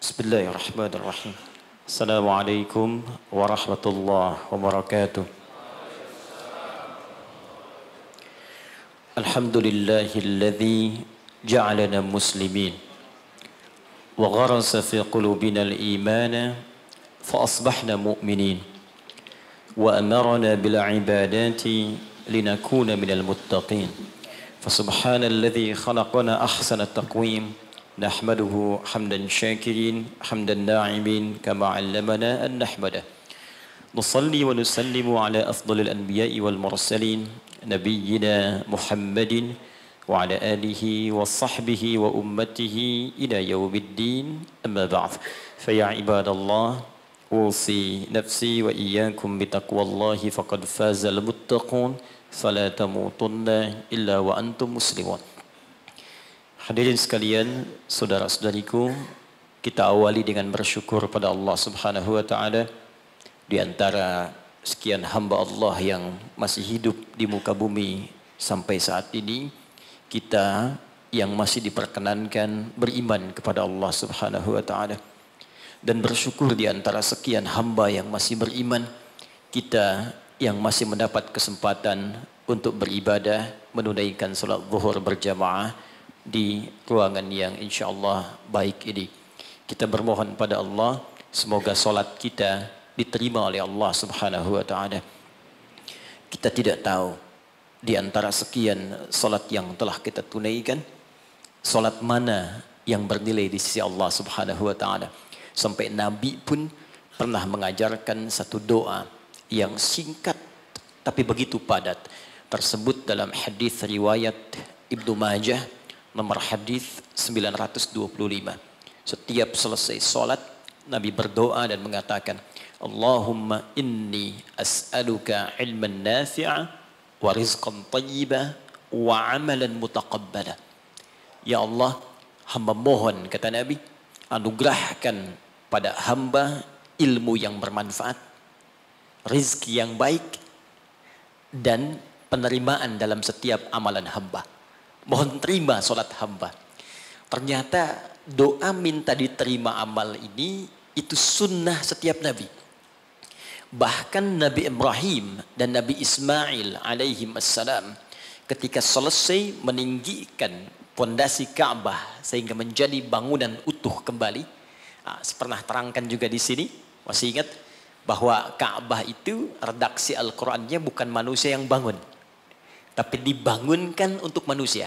Bismillahirrahmanirrahim. Assalamualaikum warahmatullahi wabarakatuh. Alhamdulillahilladzi ja'alana muslimin wa gharasa fi qulubina al-iman fa asbahna mu'minin wa amarna bil ibadati linakuna minal muttaqin. Fa subhanalladzi khalaqana ahsana taqwim. نحمده حمدا شاكرين حمدا ناعمين كما علمنا أن نحمده نصلي ونسلم على أفضل الأنبياء والمرسلين نبينا محمد وعلى آله وصحبه وأمته إلى يوم الدين أما بعد فيا عباد الله أوصي نفسي وإياكم بتقوى الله فقد فاز المتقون فلا تموتن إلا وأنتم مسلمون. Hadirin sekalian, saudara-saudariku, kita awali dengan bersyukur pada Allah Subhanahu wa taala. Di antara sekian hamba Allah yang masih hidup di muka bumi sampai saat ini, kita yang masih diperkenankan beriman kepada Allah Subhanahu wa taala. Dan bersyukur di antara sekian hamba yang masih beriman, kita yang masih mendapat kesempatan untuk beribadah, menunaikan salat zuhur berjamaah di ruangan yang insyaAllah baik ini. Kita bermohon pada Allah semoga solat kita diterima oleh Allah Subhanahu wa ta'ala. Kita tidak tahu di antara sekian solat yang telah kita tunaikan, solat mana yang bernilai di sisi Allah Subhanahu wa ta'ala. Sampai Nabi pun pernah mengajarkan satu doa yang singkat tapi begitu padat, tersebut dalam hadis riwayat Ibnu Majah nomor hadis 925. Setiap selesai salat Nabi berdoa dan mengatakan, Allahumma inni as'aluka ilman nafi'a wa rizqan tayyiba wa amalan mutaqabbala. Ya Allah, hamba mohon, kata Nabi, anugerahkan pada hamba ilmu yang bermanfaat, rizki yang baik, dan penerimaan dalam setiap amalan hamba. Mohon terima solat hamba. Ternyata doa minta diterima amal ini itu sunnah setiap nabi. Bahkan Nabi Ibrahim dan Nabi Ismail alaihim assalam ketika selesai meninggikan fondasi Ka'bah sehingga menjadi bangunan utuh kembali. Pernah terangkan juga di sini, masih ingat bahwa Ka'bah itu redaksi Al-Qur'annya bukan manusia yang bangun, tapi dibangunkan untuk manusia.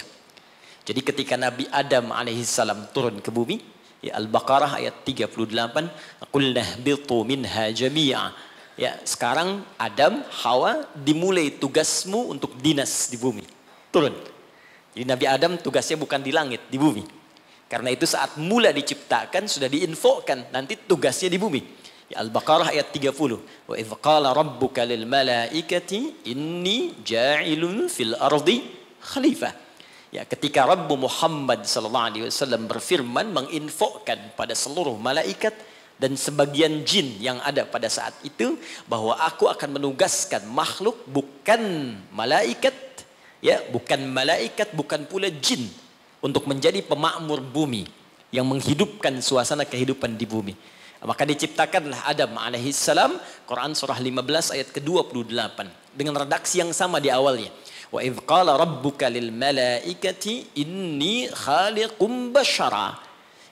Jadi ketika Nabi Adam alaihissalam turun ke bumi, ya Al-Baqarah ayat 38, qulna bitu minha jami'a. Ya, sekarang Adam, Hawa dimulai tugasmu untuk dinas di bumi. Turun. Jadi Nabi Adam tugasnya bukan di langit, di bumi. Karena itu saat mula diciptakan sudah diinfokan nanti tugasnya di bumi. Ya, Al-Baqarah ayat 30. Wa idz qala rabbuka lil malaikati inni ja'ilun fil ardi khalifah. Ya, ketika Rabbu Muhammad sallallahu alaihi wasallam berfirman menginfokan pada seluruh malaikat dan sebagian jin yang ada pada saat itu bahwa aku akan menugaskan makhluk bukan malaikat, ya, bukan malaikat, bukan pula jin untuk menjadi pemakmur bumi yang menghidupkan suasana kehidupan di bumi. Maka diciptakanlah Adam alaihissalam, Quran surah 15 ayat ke-28 dengan redaksi yang sama di awalnya. Wa idz qala rabbuka lil malaikati inni khaliqum basyara.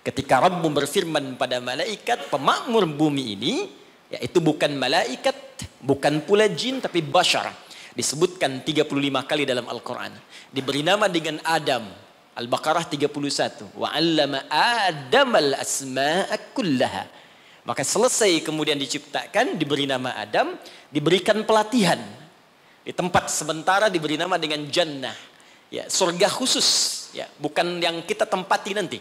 Ketika Rabbmu berfirman pada malaikat pemakmur bumi ini, yaitu bukan malaikat, bukan pula jin tapi basyara. Disebutkan 35 kali dalam Al-Qur'an. Diberi nama dengan Adam. Al-Baqarah 31. Wa 'allama Adamal asma'a kullaha. Maka selesai kemudian diciptakan, diberi nama Adam, diberikan pelatihan. Di tempat sementara diberi nama dengan jannah, ya, surga khusus, ya, bukan yang kita tempati nanti,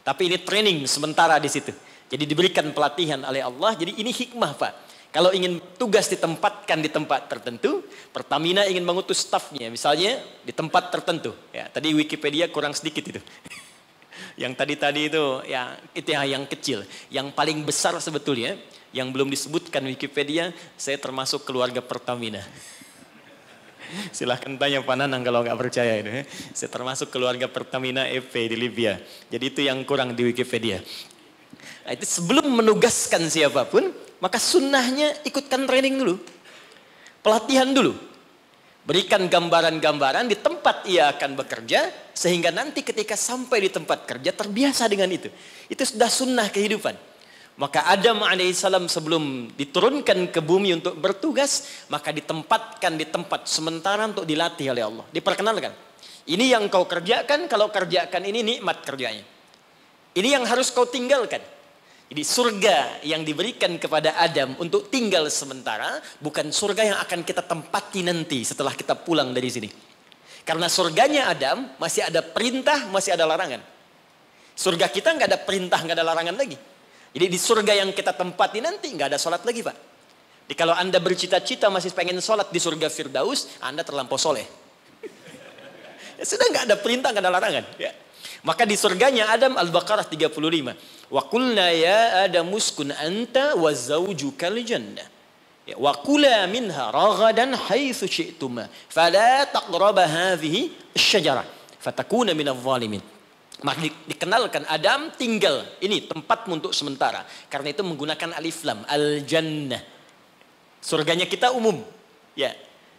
tapi ini training sementara di situ. Jadi diberikan pelatihan oleh Allah. Jadi ini hikmah, Pak. Kalau ingin tugas ditempatkan di tempat tertentu, Pertamina ingin mengutus stafnya, misalnya di tempat tertentu. Ya, tadi Wikipedia kurang sedikit itu. Yang tadi itu, ya, itu yang kecil. Yang paling besar sebetulnya, yang belum disebutkan Wikipedia, saya termasuk keluarga Pertamina. Silahkan tanya Pak Nanang kalau nggak percaya itu. Saya termasuk keluarga Pertamina EP di Libya. Jadi itu yang kurang di Wikipedia. Nah, itu sebelum menugaskan siapapun, maka sunnahnya ikutkan training dulu. Pelatihan dulu. Berikan gambaran-gambaran di tempat ia akan bekerja, sehingga nanti ketika sampai di tempat kerja terbiasa dengan itu. Itu sudah sunnah kehidupan. Maka Adam alaihissalam sebelum diturunkan ke bumi untuk bertugas, maka ditempatkan di tempat sementara untuk dilatih oleh Allah. Diperkenalkan. Ini yang kau kerjakan, kalau kerjakan ini nikmat kerjanya. Ini yang harus kau tinggalkan. Jadi surga yang diberikan kepada Adam untuk tinggal sementara bukan surga yang akan kita tempati nanti setelah kita pulang dari sini. Karena surganya Adam masih ada perintah, masih ada larangan. Surga kita nggak ada perintah, nggak ada larangan lagi. Jadi di surga yang kita tempati nanti nggak ada sholat lagi, Pak. Jadi kalau Anda bercita-cita masih pengen sholat di surga Firdaus, Anda terlampau soleh. Ya, sudah nggak ada perintah, nggak ada larangan. Ya. Maka di surganya Adam, Al-Baqarah 35. Wa qulna ya Adam uskun anta wa zawjukal jannah. Ya, wa kula minha ragadan haitsu syi'tuma fala taqraba hadhihi asy-syajarah fatakuna minadh dhalimin. Maka dikenalkan Adam tinggal ini tempatmu untuk sementara. Karena itu menggunakan alif lam, al-jannah. Surganya kita umum. Ya.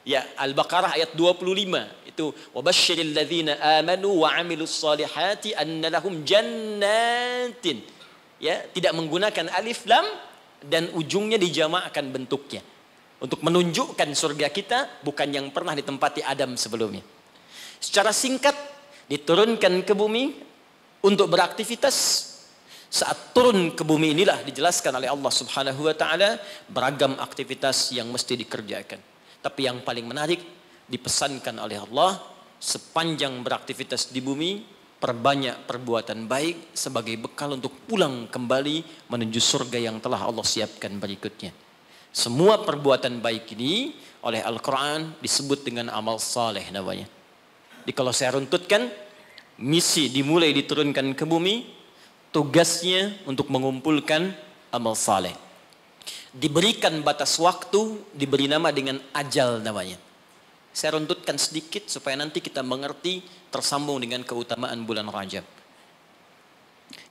Ya, Al-Baqarah ayat 25 itu wabasyiril ladzina amanu wa 'amilus solihati anna lahum jannatin. Ya, tidak menggunakan alif lam dan ujungnya dijamakkan bentuknya untuk menunjukkan surga kita bukan yang pernah ditempati Adam sebelumnya. Secara singkat diturunkan ke bumi untuk beraktivitas. Saat turun ke bumi inilah dijelaskan oleh Allah Subhanahu wa taala beragam aktivitas yang mesti dikerjakan. Tapi yang paling menarik dipesankan oleh Allah sepanjang beraktivitas di bumi perbanyak perbuatan baik sebagai bekal untuk pulang kembali menuju surga yang telah Allah siapkan berikutnya. Semua perbuatan baik ini oleh Al-Quran disebut dengan amal saleh namanya. Jadi kalau saya runtutkan, misi dimulai diturunkan ke bumi, tugasnya untuk mengumpulkan amal saleh. Diberikan batas waktu, diberi nama dengan ajal namanya. Saya runtutkan sedikit supaya nanti kita mengerti tersambung dengan keutamaan bulan Rajab.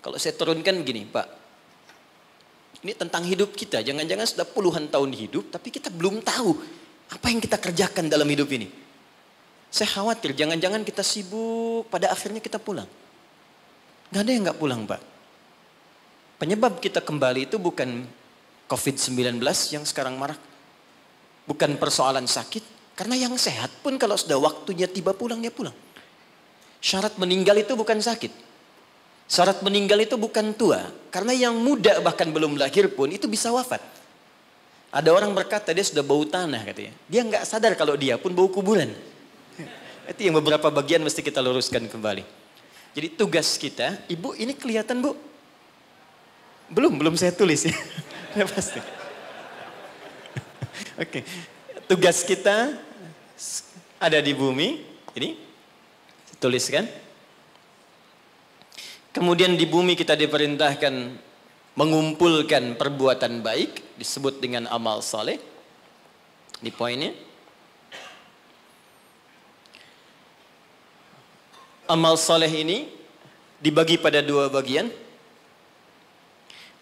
Kalau saya turunkan gini, Pak. Ini tentang hidup kita. Jangan-jangan sudah puluhan tahun hidup, tapi kita belum tahu apa yang kita kerjakan dalam hidup ini. Saya khawatir, jangan-jangan kita sibuk, pada akhirnya kita pulang. Gak ada yang gak pulang, Pak. Penyebab kita kembali itu bukan COVID-19 yang sekarang marak. Bukan persoalan sakit. Karena yang sehat pun kalau sudah waktunya tiba pulang, dia pulang. Syarat meninggal itu bukan sakit. Syarat meninggal itu bukan tua. Karena yang muda bahkan belum lahir pun itu bisa wafat. Ada orang berkata dia sudah bau tanah katanya. Dia nggak sadar kalau dia pun bau kuburan. Itu yang beberapa bagian mesti kita luruskan kembali. Jadi tugas kita, Ibu ini kelihatan Bu? Belum saya tulis ya. Ya pasti. Oke. Tugas kita ada di bumi. Ini tuliskan. Kemudian di bumi kita diperintahkan mengumpulkan perbuatan baik. Disebut dengan amal saleh. Di poinnya. Amal saleh ini dibagi pada dua bagian.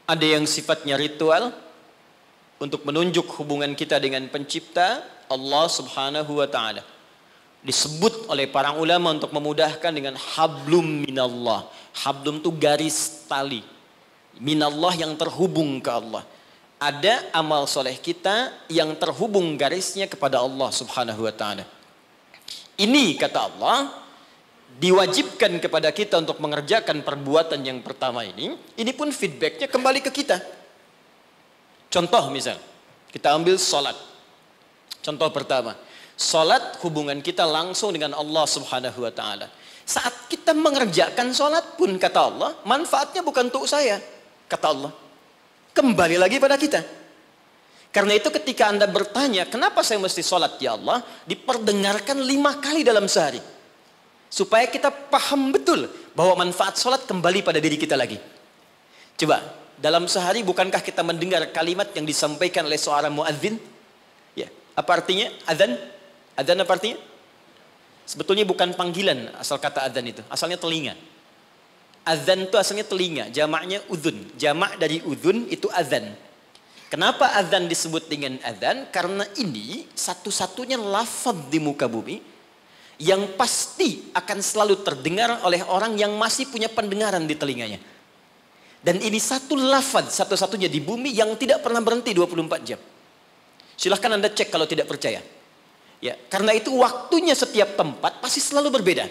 Ada yang sifatnya ritual untuk menunjuk hubungan kita dengan pencipta Allah Subhanahu wa taala. Disebut oleh para ulama untuk memudahkan dengan hablum minallah. Hablum itu garis tali. Minallah yang terhubung ke Allah. Ada amal soleh kita yang terhubung garisnya kepada Allah Subhanahu wa taala. Ini kata Allah diwajibkan kepada kita untuk mengerjakan perbuatan yang pertama ini pun feedbacknya kembali ke kita. Contoh misal, kita ambil sholat. Contoh pertama, sholat hubungan kita langsung dengan Allah Subhanahu wa taala. Saat kita mengerjakan sholat pun kata Allah, manfaatnya bukan untuk saya, kata Allah. Kembali lagi pada kita. Karena itu ketika Anda bertanya, kenapa saya mesti sholat ya Allah? Diperdengarkan 5 kali dalam sehari. Supaya kita paham betul bahwa manfaat sholat kembali pada diri kita lagi. Coba, dalam sehari bukankah kita mendengar kalimat yang disampaikan oleh seorang muadzin? Ya, apa artinya? Adzan? Adzan apa artinya? Sebetulnya bukan panggilan asal kata adzan itu. Asalnya telinga. Azan itu asalnya telinga, jamaknya udhun. Jamak dari udhun itu azan. Kenapa azan disebut dengan azan? Karena ini satu-satunya lafaz di muka bumi yang pasti akan selalu terdengar oleh orang yang masih punya pendengaran di telinganya. Dan ini satu lafaz satu-satunya di bumi yang tidak pernah berhenti 24 jam. Silahkan Anda cek kalau tidak percaya. Ya, karena itu waktunya setiap tempat pasti selalu berbeda.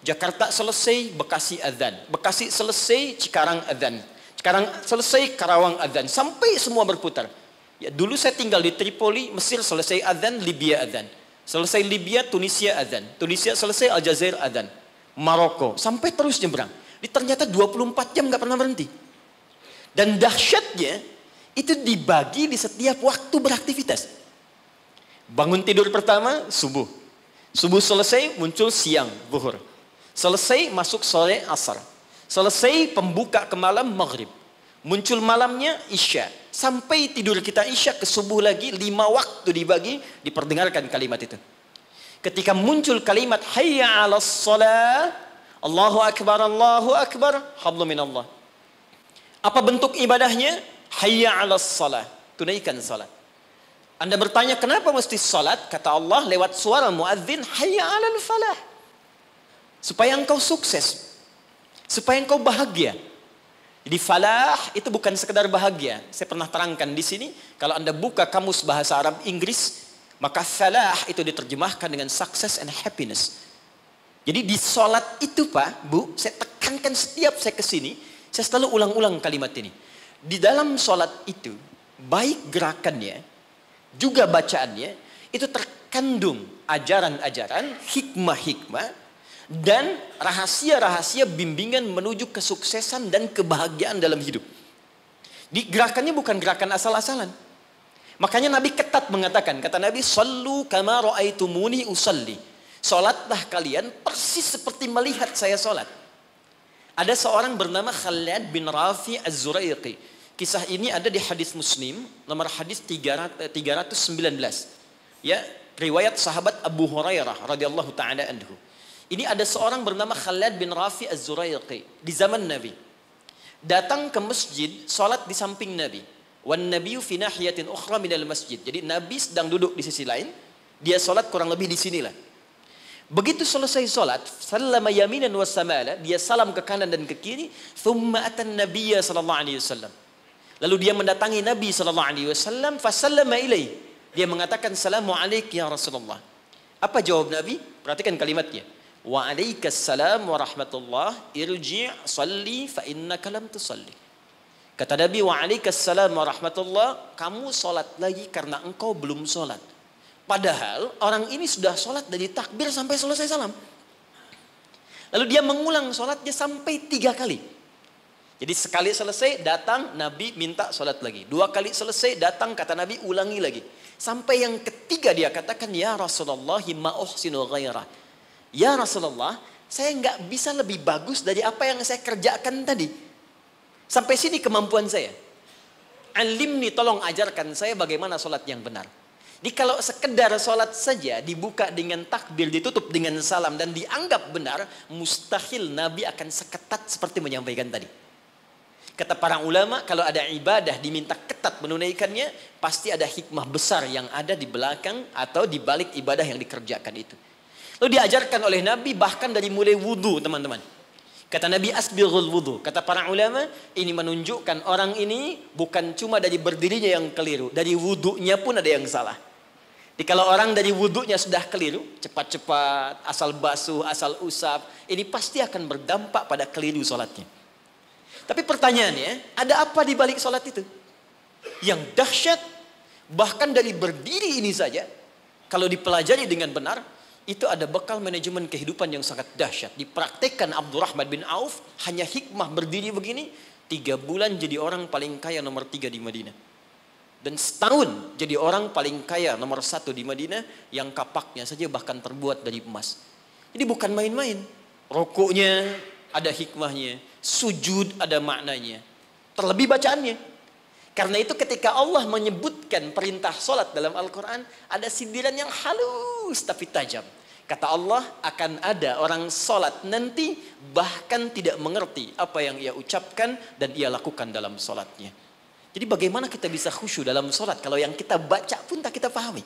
Jakarta selesai, Bekasi azan. Bekasi selesai, Cikarang azan. Cikarang selesai, Karawang azan. Sampai semua berputar. Ya, dulu saya tinggal di Tripoli, Mesir selesai azan, Libya azan. Selesai Libya, Tunisia azan. Tunisia selesai, Aljazair azan. Maroko, sampai terus nyebrang. Ternyata 24 jam nggak pernah berhenti. Dan dahsyatnya, itu dibagi di setiap waktu beraktivitas. Bangun tidur pertama, subuh. Subuh selesai, muncul siang, zuhur. Selesai, masuk sore, asar. Selesai, pembuka ke malam, maghrib. Muncul malamnya, isya. Sampai tidur kita isya ke subuh lagi, 5 waktu dibagi, diperdengarkan kalimat itu. Ketika muncul kalimat, hayya 'alas shalah, Allahu akbar, hablum minallah. Apa bentuk ibadahnya? Hayya 'alas shalah, tunaikan salat. Anda bertanya, kenapa mesti salat? Kata Allah lewat suara muadzin, hayya 'alal falah. Supaya engkau sukses. Supaya engkau bahagia. Jadi falah itu bukan sekedar bahagia. Saya pernah terangkan di sini, kalau Anda buka kamus bahasa Arab Inggris, maka falah itu diterjemahkan dengan success and happiness. Jadi di salat itu Pak, Bu, saya tekankan setiap saya kesini, saya selalu ulang-ulang kalimat ini. Di dalam salat itu, baik gerakannya, juga bacaannya, itu terkandung ajaran-ajaran, hikmah-hikmah, dan rahasia-rahasia bimbingan menuju kesuksesan dan kebahagiaan dalam hidup. Di gerakannya bukan gerakan asal-asalan. Makanya Nabi ketat mengatakan, kata Nabi, "Shallu kama ra'aitumuni usalli." Salatlah kalian persis seperti melihat saya salat. Ada seorang bernama Khalid bin Rafi Az-Zuraiqi. Kisah ini ada di hadis Muslim, nomor hadis 319. Ya, riwayat sahabat Abu Hurairah radhiyallahu taala anhu. Ini ada seorang bernama Khalid bin Rafi Az-Zuraiqi di zaman Nabi. Datang ke masjid, salat di samping Nabi. Wan nabiyyu fi nahiyatin ukhra minal masjid. Jadi Nabi sedang duduk di sisi lain, dia salat kurang lebih di sinilah. Begitu selesai salat, sallama yaminan wa samala, dia salam ke kanan dan ke kiri, thumma atan nabiyya sallallahu alaihi wasallam. Lalu dia mendatangi Nabi sallallahu alaihi wasallam, fa sallama ilaih. Dia mengatakan, "Assalamu alayka ya Rasulullah." Apa jawab Nabi? Perhatikan kalimatnya. "Wa alaikassalam wa rahmatullah, irji' salli fa innaka lam tusalli." Kata Nabi, "Wa alaikassalam wa rahmatullah, kamu salat lagi karena engkau belum salat." Padahal orang ini sudah sholat dari takbir sampai selesai salam. Lalu dia mengulang sholatnya sampai 3 kali. Jadi sekali selesai datang Nabi minta sholat lagi. 2 kali selesai datang kata Nabi ulangi lagi. Sampai yang ketiga dia katakan, "Ya Rasulullah ma uhsinu ghairah." Ya Rasulullah, saya nggak bisa lebih bagus dari apa yang saya kerjakan tadi. Sampai sini kemampuan saya. Alimni, tolong ajarkan saya bagaimana sholat yang benar. Jadi kalau sekedar sholat saja dibuka dengan takbir, ditutup dengan salam dan dianggap benar, mustahil Nabi akan seketat seperti menyampaikan tadi. Kata para ulama, kalau ada ibadah diminta ketat menunaikannya, pasti ada hikmah besar yang ada di belakang atau di balik ibadah yang dikerjakan itu. Lalu diajarkan oleh Nabi bahkan dari mulai wudu, teman-teman. Kata Nabi, asbighul wudu. Kata para ulama, ini menunjukkan orang ini bukan cuma dari berdirinya yang keliru, dari wudunya pun ada yang salah. Jadi kalau orang dari wudhunya sudah keliru, cepat-cepat, asal basuh, asal usap, ini pasti akan berdampak pada keliru sholatnya. Tapi pertanyaannya, ada apa di balik sholat itu? Yang dahsyat, bahkan dari berdiri ini saja, kalau dipelajari dengan benar, itu ada bekal manajemen kehidupan yang sangat dahsyat. Dipraktekkan Abdurrahman bin Auf, hanya hikmah berdiri begini, 3 bulan jadi orang paling kaya nomor 3 di Madinah. Dan setahun jadi orang paling kaya nomor 1 di Madinah, yang kapaknya saja bahkan terbuat dari emas. Jadi bukan main-main. Rukuknya ada hikmahnya, sujud ada maknanya, terlebih bacaannya. Karena itu ketika Allah menyebutkan perintah sholat dalam Al-Quran, ada sindiran yang halus tapi tajam. Kata Allah, akan ada orang sholat nanti bahkan tidak mengerti apa yang ia ucapkan dan ia lakukan dalam sholatnya. Jadi bagaimana kita bisa khusyuk dalam sholat kalau yang kita baca pun tak kita pahami.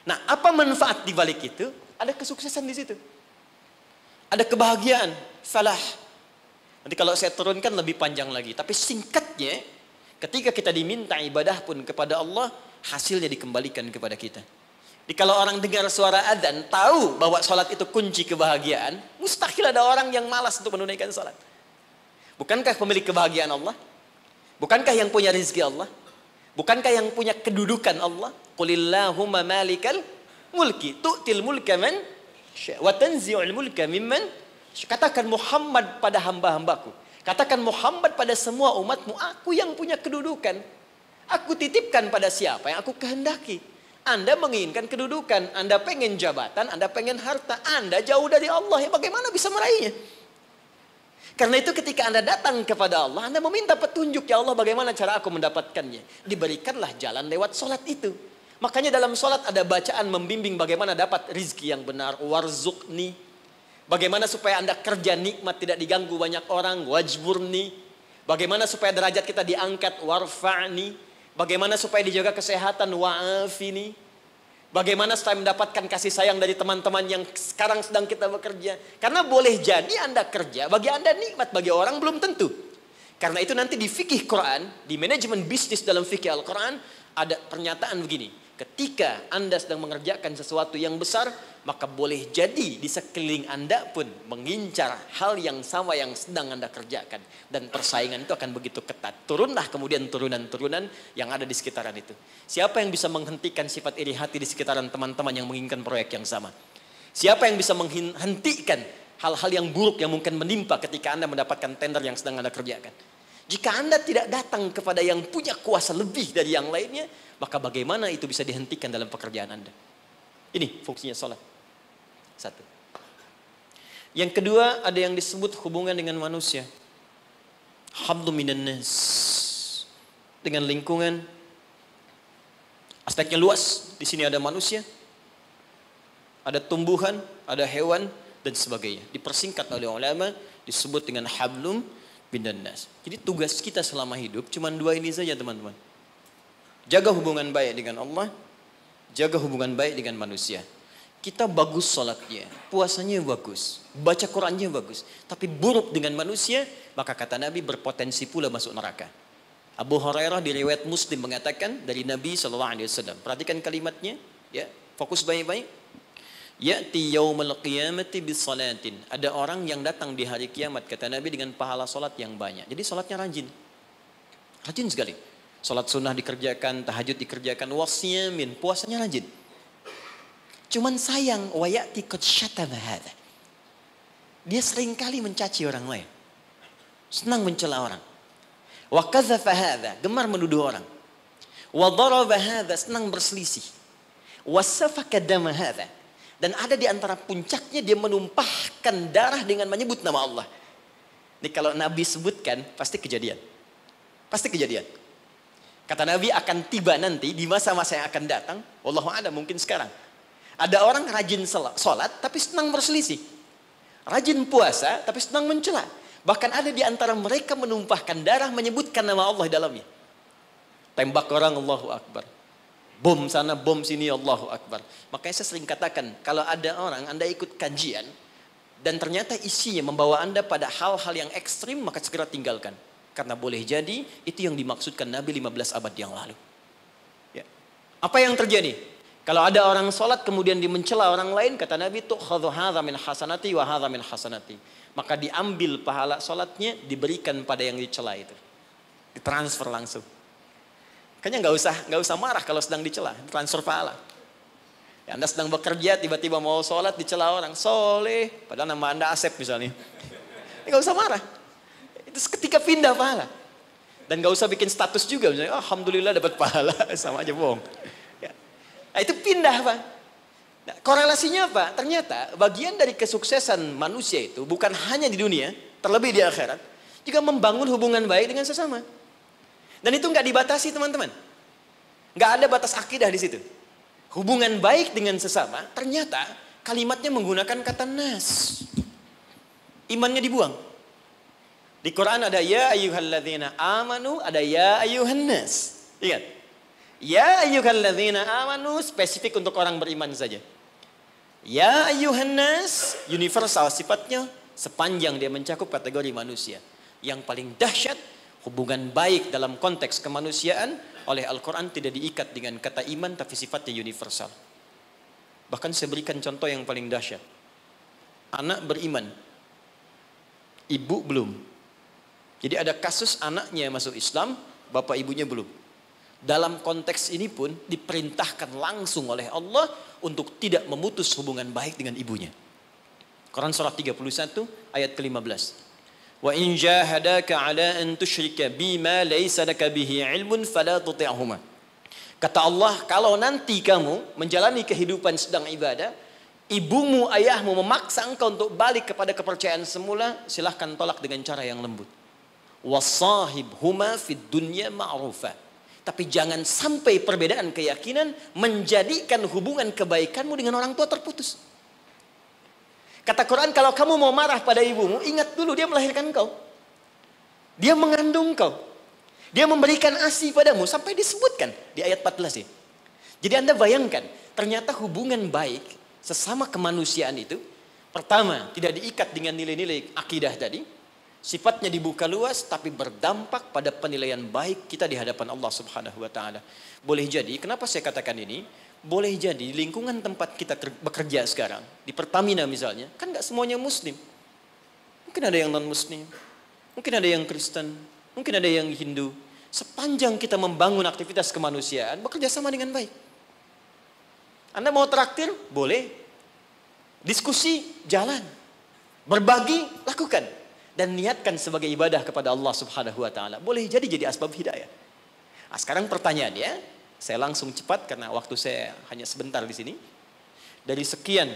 Nah, apa manfaat di balik itu? Ada kesuksesan di situ. Ada kebahagiaan, falah. Nanti kalau saya turunkan lebih panjang lagi. Tapi singkatnya, ketika kita diminta ibadah pun kepada Allah, hasilnya dikembalikan kepada kita. Jadi kalau orang dengar suara adzan, tahu bahwa sholat itu kunci kebahagiaan, mustahil ada orang yang malas untuk menunaikan sholat. Bukankah pemilik kebahagiaan Allah? Bukankah yang punya rizki Allah? Bukankah yang punya kedudukan Allah? Qulillahumma malikal mulki tu'til mulka man syaa' wa tanzi'ul mulka mimman. Katakan Muhammad pada hamba-hambaku. Katakan Muhammad pada semua umatmu, aku yang punya kedudukan. Aku titipkan pada siapa yang aku kehendaki. Anda menginginkan kedudukan, Anda pengen jabatan, Anda pengen harta, Anda jauh dari Allah. Ya bagaimana bisa meraihnya? Karena itu ketika Anda datang kepada Allah, Anda meminta petunjuk, ya Allah bagaimana cara aku mendapatkannya. Diberikanlah jalan lewat sholat itu. Makanya dalam sholat ada bacaan membimbing bagaimana dapat rizki yang benar. Warzuqni. Bagaimana supaya Anda kerja nikmat tidak diganggu banyak orang. Wajburni. Bagaimana supaya derajat kita diangkat. Warfa'ni. Bagaimana supaya dijaga kesehatan, wa'afini. Bagaimana supaya mendapatkan kasih sayang dari teman-teman yang sekarang sedang kita bekerja. Karena boleh jadi Anda kerja, bagi Anda nikmat, bagi orang belum tentu. Karena itu nanti di fikih Quran, di manajemen bisnis dalam fikih Al-Quran, ada pernyataan begini. Ketika Anda sedang mengerjakan sesuatu yang besar, maka boleh jadi di sekeliling Anda pun mengincar hal yang sama yang sedang Anda kerjakan. Dan persaingan itu akan begitu ketat. Turunlah kemudian turunan-turunan yang ada di sekitaran itu. Siapa yang bisa menghentikan sifat iri hati di sekitaran teman-teman yang menginginkan proyek yang sama? Siapa yang bisa menghentikan hal-hal yang buruk yang mungkin menimpa ketika Anda mendapatkan tender yang sedang Anda kerjakan? Jika Anda tidak datang kepada yang punya kuasa lebih dari yang lainnya, maka bagaimana itu bisa dihentikan dalam pekerjaan Anda? Ini fungsinya sholat. Satu. Yang kedua, ada yang disebut hubungan dengan manusia. Hablu minan nas. Dengan lingkungan. Aspeknya luas. Di sini ada manusia. Ada tumbuhan, ada hewan, dan sebagainya. Dipersingkat oleh ulama, disebut dengan hablum minan nas. Jadi tugas kita selama hidup cuma dua ini saja teman-teman. Jaga hubungan baik dengan Allah, jaga hubungan baik dengan manusia. Kita bagus sholatnya, puasanya bagus, baca Qurannya bagus, tapi buruk dengan manusia, maka kata Nabi berpotensi pula masuk neraka. Abu Hurairah di riwayat Muslim mengatakan dari Nabi SAW. Perhatikan kalimatnya, ya, fokus baik-baik. Ya'ti yaumal qiyamati bis salatin. Ada orang yang datang di hari kiamat, kata Nabi, dengan pahala solat yang banyak. Jadi solatnya rajin. Rajin sekali. Solat sunnah dikerjakan, tahajud dikerjakan, wasyamin, puasanya rajin. Cuman sayang, wa ya'ti qad syatama hadza. Dia seringkali mencaci orang lain. Senang mencela orang. Wa kadzafa hadza, gemar menuduh orang. Wa daraba hadza, senang berselisih. Wa safaka dama hadza. Dan ada di antara puncaknya dia menumpahkan darah dengan menyebut nama Allah. Ini kalau Nabi sebutkan pasti kejadian. Pasti kejadian. Kata Nabi akan tiba nanti di masa-masa yang akan datang. Wallahu a'lam, mungkin sekarang. Ada orang rajin sholat tapi senang berselisih. Rajin puasa tapi senang mencela. Bahkan ada di antara mereka menumpahkan darah menyebutkan nama Allah di dalamnya. Tembak orang, Allahu Akbar. Bom sana, bom sini, Allahu Akbar. Makanya saya sering katakan, kalau ada orang, Anda ikut kajian, dan ternyata isinya membawa Anda pada hal-hal yang ekstrim, maka segera tinggalkan. Karena boleh jadi, itu yang dimaksudkan Nabi 15 abad yang lalu. Ya. Apa yang terjadi? Kalau ada orang sholat, kemudian dia mencela orang lain, kata Nabi, tu'khadhu hadha min hasanati wa hadha min hasanati. Maka diambil pahala sholatnya, diberikan pada yang dicela itu. Ditransfer langsung. Kayaknya nggak usah marah kalau sedang dicela, transfer pahala. Ya, Anda sedang bekerja, tiba-tiba mau sholat dicela orang, soleh, padahal nama Anda Asep misalnya. Nggak usah marah. Itu ketika pindah pahala. Dan nggak usah bikin status juga, misalnya, oh, alhamdulillah dapat pahala, sama aja bohong. Ya. Nah, itu pindah Pak. Nah, korelasinya apa? Ternyata bagian dari kesuksesan manusia itu bukan hanya di dunia, terlebih di akhirat, juga membangun hubungan baik dengan sesama. Dan itu nggak dibatasi teman-teman. Nggak ada batas akidah di situ. Hubungan baik dengan sesama, ternyata kalimatnya menggunakan kata nas. Imannya dibuang. Di Quran ada ya ayyuhalladzina amanu, ada ya ayyuhan nas. Ingat. Ya ayyuhalladzina amanu spesifik untuk orang beriman saja. Ya ayyuhan nas universal sifatnya sepanjang dia mencakup kategori manusia. Yang paling dahsyat hubungan baik dalam konteks kemanusiaan oleh Al-Quran tidak diikat dengan kata iman tapi sifatnya universal. Bahkan saya berikan contoh yang paling dahsyat. Anak beriman, ibu belum. Jadi ada kasus anaknya masuk Islam, bapak ibunya belum. Dalam konteks ini pun diperintahkan langsung oleh Allah untuk tidak memutus hubungan baik dengan ibunya. Quran surah 31 ayat ke-15. Wa in jahadaka ala an tusyrika bima laysa laka bihi ilmun fala tuti'huma. Kata Allah, kalau nanti kamu menjalani kehidupan sedang ibadah, ibumu, ayahmu memaksa engkau untuk balik kepada kepercayaan semula, silahkan tolak dengan cara yang lembut. Wasahibhuma fid dunya ma'rufa. Tapi jangan sampai perbedaan keyakinan menjadikan hubungan kebaikanmu dengan orang tua terputus. Kata Quran, kalau kamu mau marah pada ibumu, ingat dulu dia melahirkan kau. Dia mengandung kau. Dia memberikan ASI padamu sampai disebutkan di ayat 14 ini. Jadi Anda bayangkan, ternyata hubungan baik sesama kemanusiaan itu pertama tidak diikat dengan nilai-nilai akidah tadi. Sifatnya dibuka luas tapi berdampak pada penilaian baik kita di hadapan Allah Subhanahu wa taala. Boleh jadi, kenapa saya katakan ini? Boleh jadi lingkungan tempat kita bekerja sekarang, di Pertamina misalnya, kan nggak semuanya muslim. Mungkin ada yang non-muslim, mungkin ada yang Kristen, mungkin ada yang Hindu. Sepanjang kita membangun aktivitas kemanusiaan, bekerja sama dengan baik. Anda mau traktir? Boleh. Diskusi, jalan. Berbagi, lakukan. Dan niatkan sebagai ibadah kepada Allah Subhanahu wa taala. Boleh jadi asbab hidayah. Nah, sekarang pertanyaannya, saya langsung cepat karena waktu saya hanya sebentar di sini. Dari sekian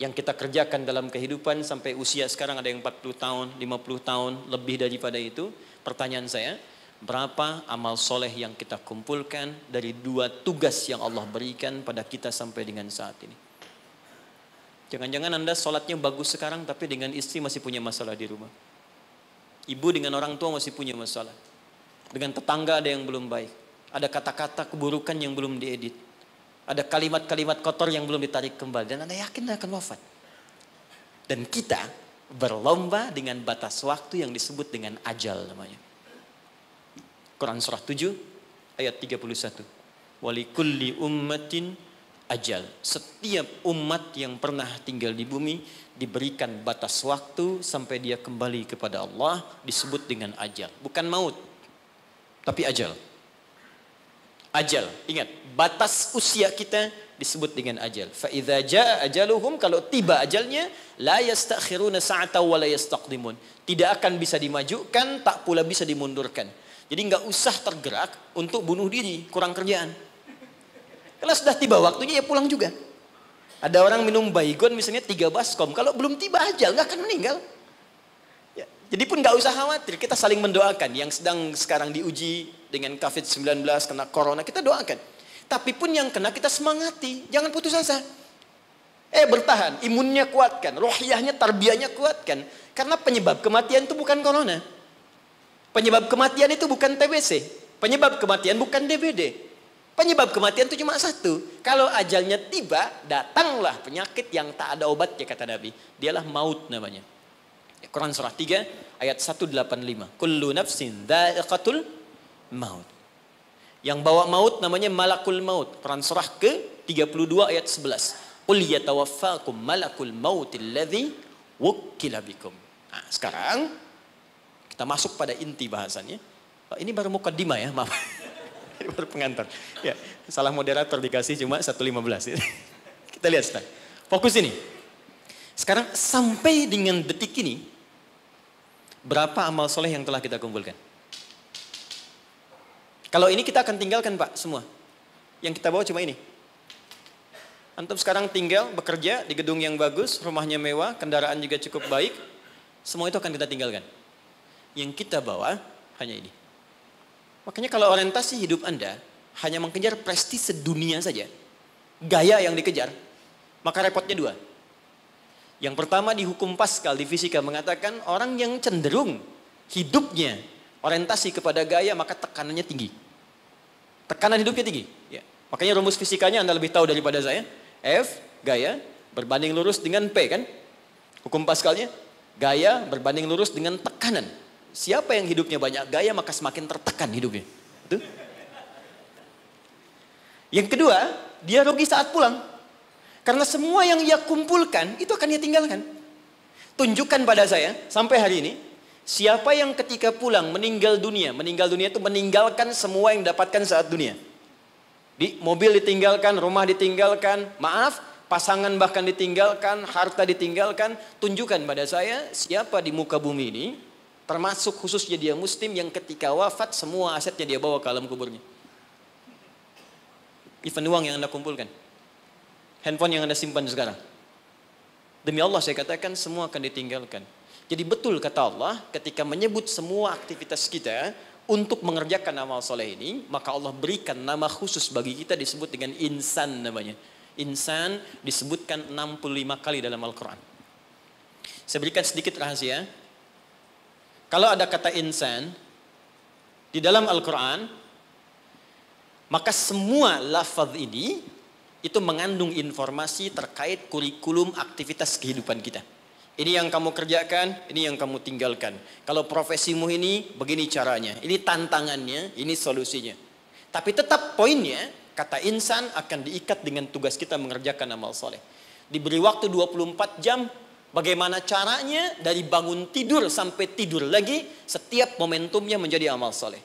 yang kita kerjakan dalam kehidupan sampai usia sekarang ada yang 40 tahun, 50 tahun, lebih daripada itu. Pertanyaan saya, berapa amal soleh yang kita kumpulkan dari 2 tugas yang Allah berikan pada kita sampai dengan saat ini? Jangan-jangan Anda sholatnya bagus sekarang tapi dengan istri masih punya masalah di rumah. Ibu dengan orang tua masih punya masalah. Dengan tetangga ada yang belum baik. Ada kata-kata keburukan yang belum diedit. Ada kalimat-kalimat kotor yang belum ditarik kembali. Dan Anda yakin Anda akan wafat. Dan kita berlomba dengan batas waktu yang disebut dengan ajal namanya. Quran surah 7 ayat 31. Walikulli ummatin ajal. Setiap umat yang pernah tinggal di bumi diberikan batas waktu sampai dia kembali kepada Allah, disebut dengan ajal. Bukan maut, tapi ajal. Ajal, ingat, batas usia kita disebut dengan ajal. Fa idza jaa ajaluhum, kalau tiba ajalnya, la yastakhiruna sa'ata wa la yastaqdimun. Tidak akan bisa dimajukan, tak pula bisa dimundurkan. Jadi enggak usah tergerak untuk bunuh diri, kurang kerjaan. Kalau sudah tiba waktunya ya pulang juga. Ada orang minum baygon misalnya 3 baskom. Kalau belum tiba ajal nggak akan meninggal. Ya, jadi pun nggak usah khawatir. Kita saling mendoakan. Yang sedang sekarang diuji dengan COVID-19, kena corona, kita doakan. Tapi pun yang kena kita semangati. Jangan putus asa. Bertahan. Imunnya kuatkan. Rohiyahnya, tarbiyahnya kuatkan. Karena penyebab kematian itu bukan corona. Penyebab kematian itu bukan TBC. Penyebab kematian bukan DBD. Penyebab kematian itu cuma satu. Kalau ajalnya tiba, datanglah penyakit yang tak ada obatnya kata Nabi. Dialah maut namanya. Quran surah 3 ayat 185. Kullu nafsin dha'iqatul maut. Yang bawa maut namanya malakul maut. Quran surah ke-32 ayat 11. Qul yatawaffakum malakul mautil ladzi wukkila bikum. Nah, sekarang kita masuk pada inti bahasannya. Ini baru mukaddimah ya, maaf. Ini baru pengantar. Ya, salah moderator dikasih cuma 1.15. Kita lihat sekarang. Fokus ini. Sekarang sampai dengan detik ini, berapa amal soleh yang telah kita kumpulkan? Kalau ini kita akan tinggalkan Pak, semua. Yang kita bawa cuma ini. Antum sekarang tinggal, bekerja di gedung yang bagus, rumahnya mewah, kendaraan juga cukup baik. Semua itu akan kita tinggalkan. Yang kita bawa hanya ini. Makanya kalau orientasi hidup Anda hanya mengejar prestise dunia saja, gaya yang dikejar, maka repotnya 2. Yang pertama di hukum Pascal di fisika mengatakan orang yang cenderung hidupnya orientasi kepada gaya maka tekanannya tinggi. Tekanan hidupnya tinggi. Ya. Makanya rumus fisikanya Anda lebih tahu daripada saya. F, gaya, berbanding lurus dengan P kan? Hukum Pascalnya, gaya berbanding lurus dengan tekanan. Siapa yang hidupnya banyak gaya maka semakin tertekan hidupnya. Itu. Yang kedua, dia rugi saat pulang. Karena semua yang ia kumpulkan itu akan ia tinggalkan. Tunjukkan pada saya sampai hari ini siapa yang ketika pulang meninggal dunia itu meninggalkan semua yang dapatkan saat dunia. Di mobil ditinggalkan, rumah ditinggalkan, maaf, pasangan bahkan ditinggalkan, harta ditinggalkan. Tunjukkan pada saya siapa di muka bumi ini, termasuk khususnya dia muslim yang ketika wafat semua asetnya dia bawa ke alam kuburnya. Even uang yang Anda kumpulkan. Handphone yang Anda simpan sekarang. Demi Allah saya katakan semua akan ditinggalkan. Jadi betul kata Allah ketika menyebut semua aktivitas kita untuk mengerjakan amal soleh ini, maka Allah berikan nama khusus bagi kita disebut dengan insan namanya. Insan disebutkan 65 kali dalam Al-Quran. Saya berikan sedikit rahasia. Kalau ada kata insan di dalam Al-Quran, maka semua lafaz ini itu mengandung informasi terkait kurikulum aktivitas kehidupan kita. Ini yang kamu kerjakan, ini yang kamu tinggalkan. Kalau profesimu ini, begini caranya. Ini tantangannya, ini solusinya. Tapi tetap poinnya, kata insan akan diikat dengan tugas kita mengerjakan amal soleh. Diberi waktu 24 jam, bagaimana caranya dari bangun tidur sampai tidur lagi, setiap momentumnya menjadi amal soleh.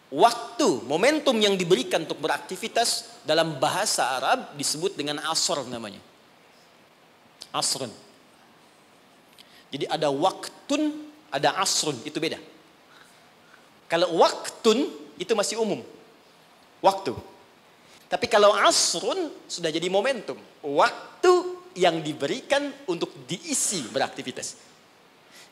Waktu, momentum yang diberikan untuk beraktivitas dalam bahasa Arab disebut dengan asr namanya. Asrun. Jadi ada waktun, ada asrun, itu beda. Kalau waktun itu masih umum. Waktu. Tapi kalau asrun sudah jadi momentum. Waktu yang diberikan untuk diisi beraktivitas.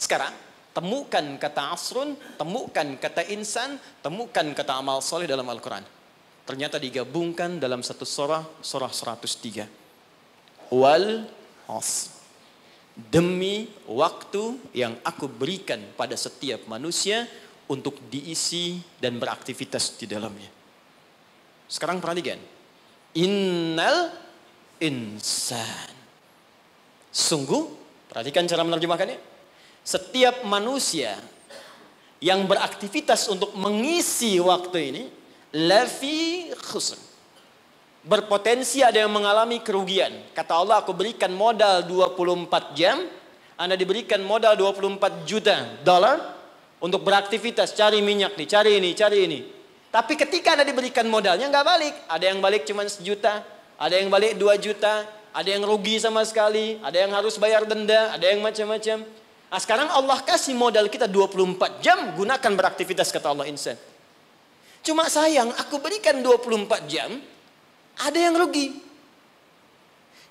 Sekarang temukan kata asrun, temukan kata insan, temukan kata amal soleh dalam Al-Quran. Ternyata digabungkan dalam satu surah 103. Wal asr. Demi waktu yang aku berikan pada setiap manusia untuk diisi dan beraktivitas di dalamnya. Sekarang perhatikan. Innal insan. Sungguh, perhatikan cara menerjemahkannya. Setiap manusia yang beraktivitas untuk mengisi waktu ini lafi khusr. Berpotensi ada yang mengalami kerugian. Kata Allah, aku berikan modal 24 jam, Anda diberikan modal 24 juta dolar untuk beraktivitas, cari minyak nih, cari ini, cari ini. Tapi ketika Anda diberikan modalnya nggak balik. Ada yang balik cuma 1 juta, ada yang balik 2 juta, ada yang rugi sama sekali, ada yang harus bayar denda, ada yang macam-macam. Nah, sekarang Allah kasih modal kita 24 jam, gunakan beraktivitas kata Allah insan. Cuma sayang, aku berikan 24 jam, ada yang rugi.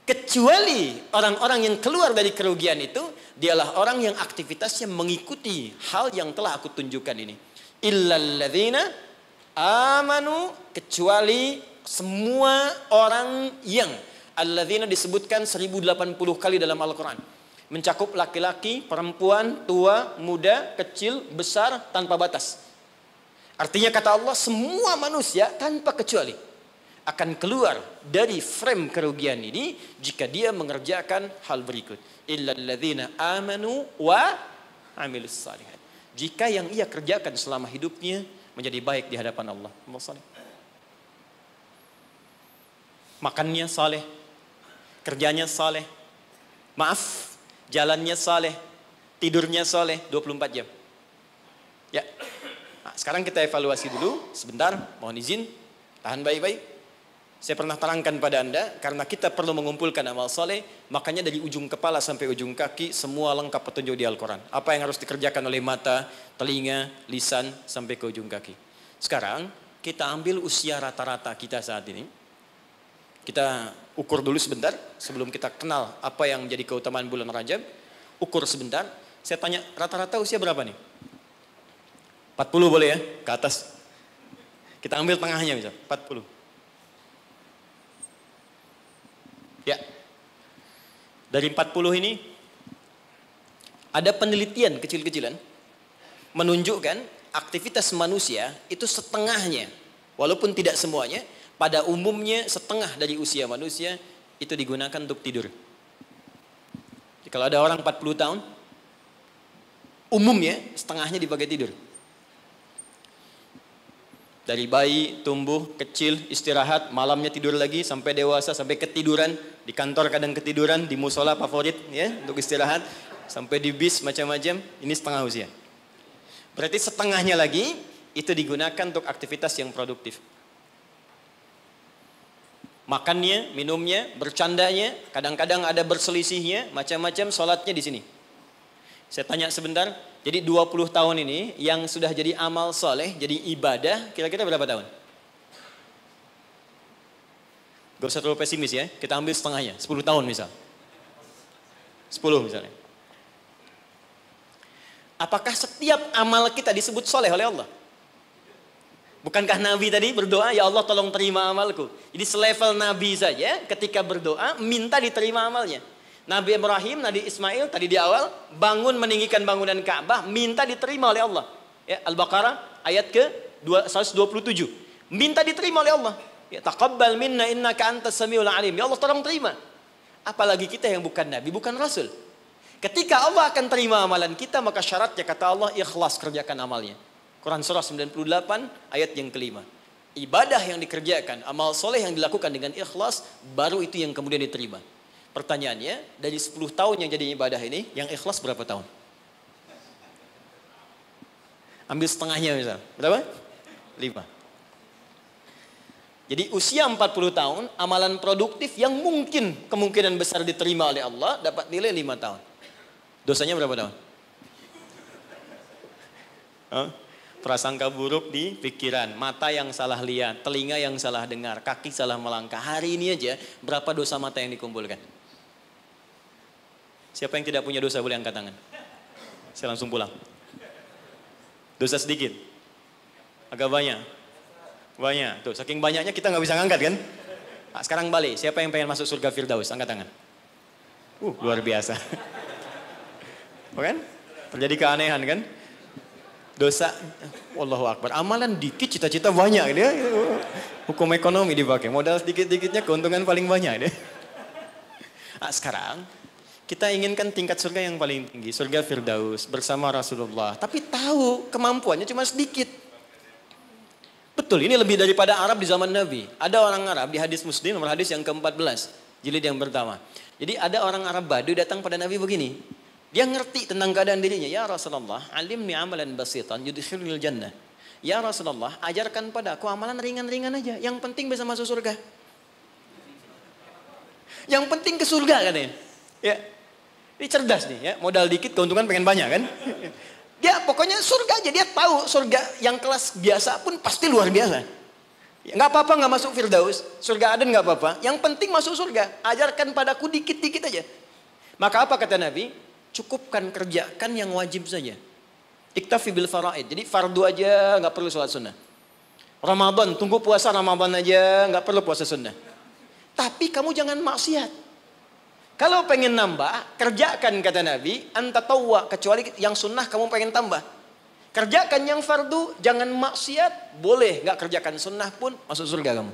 Kecuali orang-orang yang keluar dari kerugian itu, dialah orang yang aktivitasnya mengikuti hal yang telah aku tunjukkan ini. Illalladzina amanu, kecuali semua orang yang, alladzina disebutkan 1080 kali dalam Al-Quran. Mencakup laki-laki, perempuan, tua, muda, kecil, besar, tanpa batas. Artinya kata Allah, semua manusia tanpa kecuali akan keluar dari frame kerugian ini jika dia mengerjakan hal berikut. Illalladzina amanu wa amilus salihat. Jika yang ia kerjakan selama hidupnya menjadi baik di hadapan Allah. Makannya saleh, kerjanya saleh. Maaf, jalannya saleh, tidurnya saleh 24 jam. Ya. Nah, sekarang kita evaluasi dulu sebentar, mohon izin, tahan baik-baik. Saya pernah terangkan pada Anda, karena kita perlu mengumpulkan amal saleh, makanya dari ujung kepala sampai ujung kaki semua lengkap petunjuk di Al-Quran. Apa yang harus dikerjakan oleh mata, telinga, lisan sampai ke ujung kaki. Sekarang kita ambil usia rata-rata kita saat ini. Kita ukur dulu sebentar sebelum kita kenal apa yang menjadi keutamaan bulan Rajab. Ukur sebentar. Saya tanya, rata-rata usia berapa nih? 40 boleh ya? Ke atas. Kita ambil tengahnya misal, 40. Ya. Dari 40 ini, Ada penelitian kecil-kecilan menunjukkan aktivitas manusia itu setengahnya, walaupun tidak semuanya, pada umumnya setengah dari usia manusia itu digunakan untuk tidur. Jadi kalau ada orang 40 tahun, umumnya setengahnya dipakai tidur. Dari bayi, tumbuh, kecil, istirahat, malamnya tidur lagi, sampai dewasa, sampai ketiduran, di kantor kadang ketiduran, di musola favorit ya untuk istirahat, sampai di bis macam-macam, ini setengah usia. Berarti setengahnya lagi itu digunakan untuk aktivitas yang produktif. Makannya, minumnya, bercandanya, kadang-kadang ada berselisihnya, macam-macam, sholatnya di sini. Saya tanya sebentar, jadi 20 tahun ini yang sudah jadi amal soleh, jadi ibadah, kira-kira berapa tahun? Gak usah terlalu pesimis ya, kita ambil setengahnya, 10 tahun misal. 10 misalnya. Apakah setiap amal kita disebut soleh oleh Allah? Bukankah Nabi tadi berdoa, ya Allah tolong terima amalku. Jadi selevel Nabi saja ketika berdoa, minta diterima amalnya. Nabi Ibrahim, Nabi Ismail tadi di awal bangun meninggikan bangunan Ka'bah, minta diterima oleh Allah. Ya, Al-Baqarah ayat ke 127. Minta diterima oleh Allah. Ya, taqabbal minna innaka antas samiul alim. Ya Allah tolong terima. Apalagi kita yang bukan nabi, bukan rasul. Ketika Allah akan terima amalan kita, maka syaratnya kata Allah ikhlas kerjakan amalnya. Quran surah 98 ayat yang kelima. Ibadah yang dikerjakan, amal soleh yang dilakukan dengan ikhlas, baru itu yang kemudian diterima. Pertanyaannya, dari 10 tahun yang jadi ibadah ini, yang ikhlas berapa tahun? Ambil setengahnya misal. Berapa? 5. Jadi usia 40 tahun, amalan produktif yang mungkin kemungkinan besar diterima oleh Allah, dapat nilai 5 tahun. Dosanya berapa tahun? Prasangka buruk di pikiran, mata yang salah lihat, telinga yang salah dengar, kaki salah melangkah. Hari ini aja, berapa dosa mata yang dikumpulkan? Siapa yang tidak punya dosa boleh angkat tangan. Saya langsung pulang. Dosa sedikit. Agak banyak. Banyak. Tuh, saking banyaknya kita nggak bisa ngangkat kan? Nah, sekarang balik. Siapa yang pengen masuk surga Firdaus? Angkat tangan. Luar biasa. Bukan? Terjadi keanehan kan? Dosa. Allahu Akbar. Amalan dikit, cita-cita banyak. Dia. Hukum ekonomi dipakai. Modal sedikit-dikitnya keuntungan paling banyak. Dia. Nah, sekarang kita inginkan tingkat surga yang paling tinggi, surga Firdaus bersama Rasulullah. Tapi tahu kemampuannya cuma sedikit. Betul, ini lebih daripada Arab di zaman Nabi. Ada orang Arab di hadis Muslim, nomor hadis yang ke-14, jilid yang pertama. Jadi ada orang Arab Badu datang pada Nabi begini. Dia ngerti tentang keadaan dirinya. Ya Rasulullah, alimni amalan basitan yudkhilunil jannah. Ya Rasulullah, ajarkan padaku amalan ringan-ringan aja. Yang penting bisa masuk surga. Yang penting ke surga katanya. Ya. Ini cerdas nih ya, modal dikit keuntungan pengen banyak kan. Dia pokoknya surga aja, dia tahu surga yang kelas biasa pun pasti luar biasa. Nggak apa-apa nggak masuk Firdaus, surga Aden nggak apa-apa. Yang penting masuk surga, ajarkan padaku dikit-dikit aja. Maka apa kata Nabi? Cukupkan kerjakan yang wajib saja. Iktafi bil faraid, jadi fardu aja nggak perlu sholat sunnah. Ramadan, tunggu puasa Ramadan aja nggak perlu puasa sunnah. Tapi kamu jangan maksiat. Kalau pengen nambah, kerjakan kata Nabi, antatawwa, kecuali yang sunnah kamu pengen tambah. Kerjakan yang fardu, jangan maksiat, boleh nggak kerjakan sunnah pun masuk surga kamu.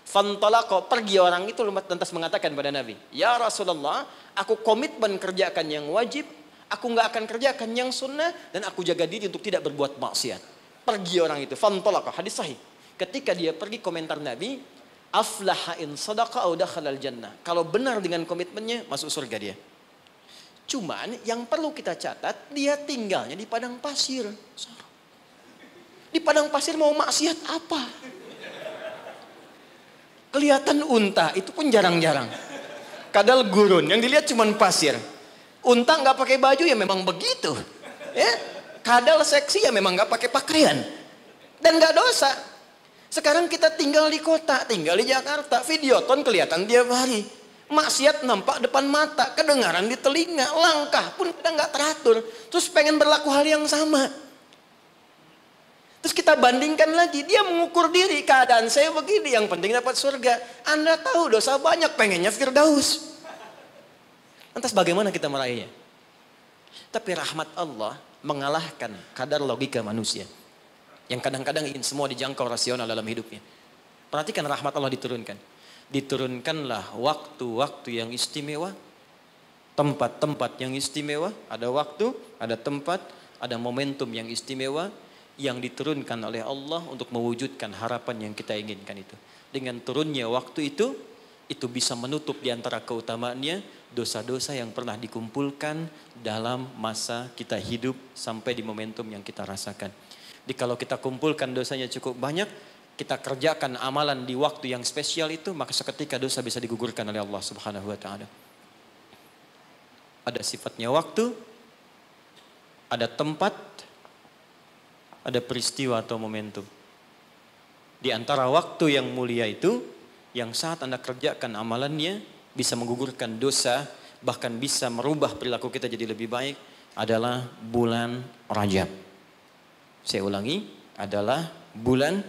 Fantalaqo, pergi orang itu lantas mengatakan pada Nabi, ya Rasulullah, aku komitmen kerjakan yang wajib, aku nggak akan kerjakan yang sunnah, dan aku jaga diri untuk tidak berbuat maksiat. Pergi orang itu, fantalaqo, hadis sahih. Ketika dia pergi, komentar Nabi, aflaha in sadaqa au dakhalal jannah. Kalau benar dengan komitmennya, masuk surga dia. Cuman yang perlu kita catat, dia tinggalnya di padang pasir. Di padang pasir mau maksiat apa? Kelihatan unta, itu pun jarang-jarang. Kadal gurun, yang dilihat cuma pasir. Unta nggak pakai baju ya memang begitu. Ya, kadal seksi ya memang nggak pakai pakaian. Dan nggak dosa. Sekarang kita tinggal di kota, tinggal di Jakarta, videoton kelihatan tiap hari. Maksiat nampak depan mata, kedengaran di telinga, langkah pun kita nggak teratur. Terus pengen berlaku hal yang sama. Terus kita bandingkan lagi, dia mengukur diri, keadaan saya begini, yang penting dapat surga. Anda tahu dosa banyak, pengennya Firdaus. Lantas bagaimana kita meraihnya? Tapi rahmat Allah mengalahkan kadar logika manusia. Yang kadang-kadang ingin semua dijangkau rasional dalam hidupnya. Perhatikan rahmat Allah diturunkan. Diturunkanlah waktu-waktu yang istimewa, tempat-tempat yang istimewa, ada waktu, ada tempat, ada momentum yang istimewa yang diturunkan oleh Allah untuk mewujudkan harapan yang kita inginkan itu. Dengan turunnya waktu itu bisa menutup di antara keutamaannya dosa-dosa yang pernah dikumpulkan dalam masa kita hidup sampai di momentum yang kita rasakan. Jadi kalau kita kumpulkan dosanya cukup banyak, kita kerjakan amalan di waktu yang spesial itu, maka seketika dosa bisa digugurkan oleh Allah Subhanahu wa taala. Ada sifatnya waktu, ada tempat, ada peristiwa atau momentum. Di antara waktu yang mulia itu, yang saat Anda kerjakan amalannya bisa menggugurkan dosa, bahkan bisa merubah perilaku kita jadi lebih baik, adalah bulan Rajab. Saya ulangi, adalah bulan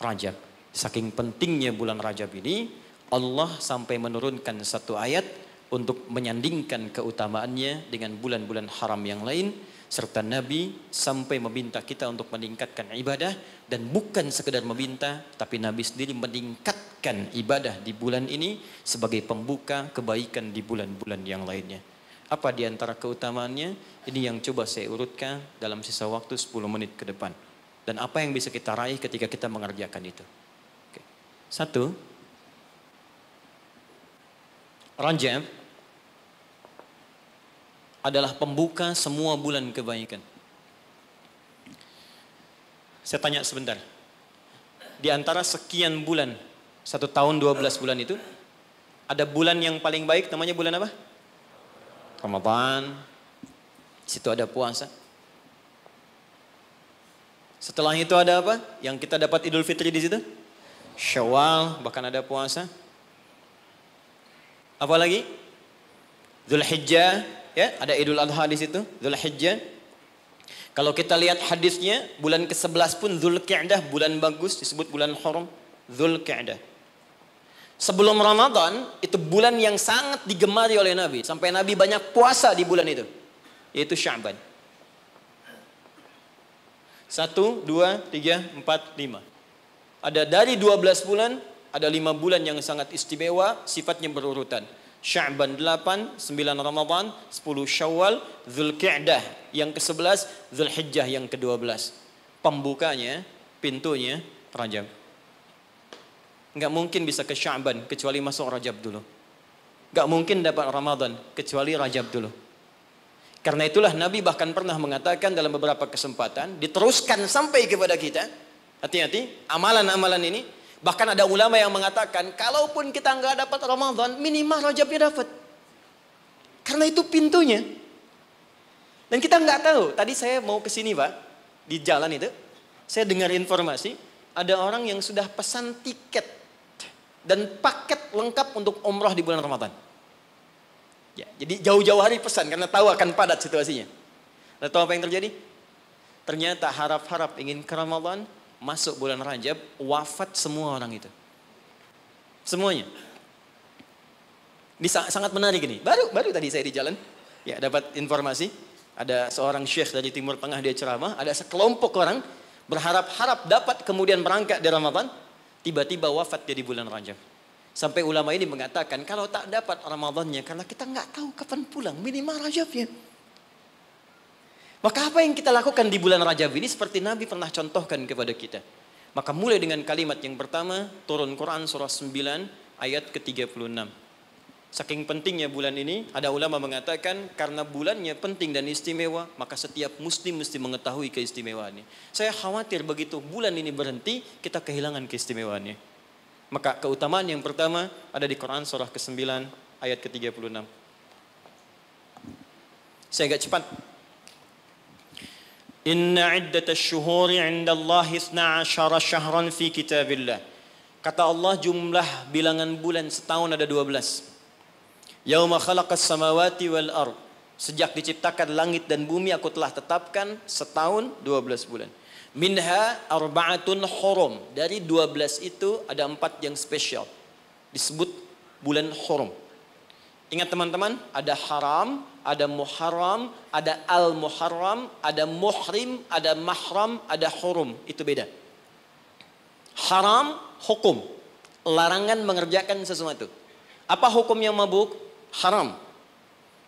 Rajab. Saking pentingnya bulan Rajab ini, Allah sampai menurunkan satu ayat untuk menyandingkan keutamaannya dengan bulan-bulan haram yang lain, serta Nabi sampai meminta kita untuk meningkatkan ibadah, dan bukan sekedar meminta, tapi Nabi sendiri meningkatkan ibadah di bulan ini sebagai pembuka kebaikan di bulan-bulan yang lainnya. Apa di antara keutamaannya? Ini yang coba saya urutkan dalam sisa waktu 10 menit ke depan. Dan apa yang bisa kita raih ketika kita mengerjakan itu. Oke. 1. Rajab adalah pembuka semua bulan kebaikan. Saya tanya sebentar. Di antara sekian bulan, 1 tahun 12 bulan itu, ada bulan yang paling baik, namanya bulan apa? Ramadan. Di situ ada puasa. Setelah itu ada apa? Yang kita dapat Idul Fitri di situ? Syawal, bahkan ada puasa. Apa lagi? Dzulhijjah, ya, ada Idul Adha di situ, Dzulhijjah. Kalau kita lihat hadisnya, bulan ke-11 pun Dzulqa'dah, bulan bagus, disebut bulan haram, Dzulqa'dah. Sebelum Ramadan, itu bulan yang sangat digemari oleh Nabi, sampai Nabi banyak puasa di bulan itu, yaitu Sya'ban. 1, 2, 3, 4, 5. Ada dari 12 bulan, ada 5 bulan yang sangat istimewa, sifatnya berurutan. Sya'ban 8, 9 Ramadan, 10 Syawal, Dzulqa'dah yang ke-11, Dzulhijjah yang ke-12. Pembukanya, pintunya Rajab. Enggak mungkin bisa ke Sya'ban kecuali masuk Rajab dulu. Enggak mungkin dapat Ramadan kecuali Rajab dulu. Karena itulah Nabi bahkan pernah mengatakan dalam beberapa kesempatan, diteruskan sampai kepada kita, hati-hati, amalan-amalan ini. Bahkan ada ulama yang mengatakan, kalaupun kita nggak dapat Ramadan, minimal Rajabnya dapat. Karena itu pintunya. Dan kita nggak tahu, tadi saya mau ke sini Pak, di jalan itu, saya dengar informasi, ada orang yang sudah pesan tiket dan paket lengkap untuk umrah di bulan Ramadan. Ya, jadi jauh-jauh hari pesan karena tahu akan padat situasinya. Lalu tahu apa yang terjadi? Ternyata harap-harap ingin ke Ramadan, masuk bulan Rajab, wafat semua orang itu. Semuanya. Ini sangat menarik ini. Baru tadi saya di jalan, ya dapat informasi, ada seorang syekh dari Timur Tengah, dia ceramah, ada sekelompok orang berharap-harap dapat kemudian berangkat di Ramadan, tiba-tiba wafat dia di bulan Rajab. Sampai ulama ini mengatakan, kalau tak dapat Ramadannya, karena kita nggak tahu kapan pulang, minimal Rajabnya. Maka apa yang kita lakukan di bulan Rajab ini seperti Nabi pernah contohkan kepada kita. Maka mulai dengan kalimat yang pertama, turun Quran surah 9 ayat ke-36. Saking pentingnya bulan ini, ada ulama mengatakan karena bulannya penting dan istimewa, maka setiap muslim mesti mengetahui keistimewaannya. Saya khawatir begitu bulan ini berhenti, kita kehilangan keistimewaannya. Maka keutamaan yang pertama ada di Quran surah ke-9 ayat ke-36. Saya agak cepat. Inna iddatasy syuhuri 'indallahi 12 syahran fi kitabillah. Kata Allah, jumlah bilangan bulan setahun ada 12. Yauma khalaqas samawati wal ard. Sejak diciptakan langit dan bumi aku telah tetapkan setahun 12 bulan. Minha arba'atun hurum. Dari 12 itu ada 4 yang spesial. Disebut bulan hurum. Ingat teman-teman, ada haram, ada muharram, ada al-muharram, ada muhrim, ada mahram, ada hurum. Itu beda. Haram, hukum. Larangan mengerjakan sesuatu. Apa hukumnya mabuk? Haram.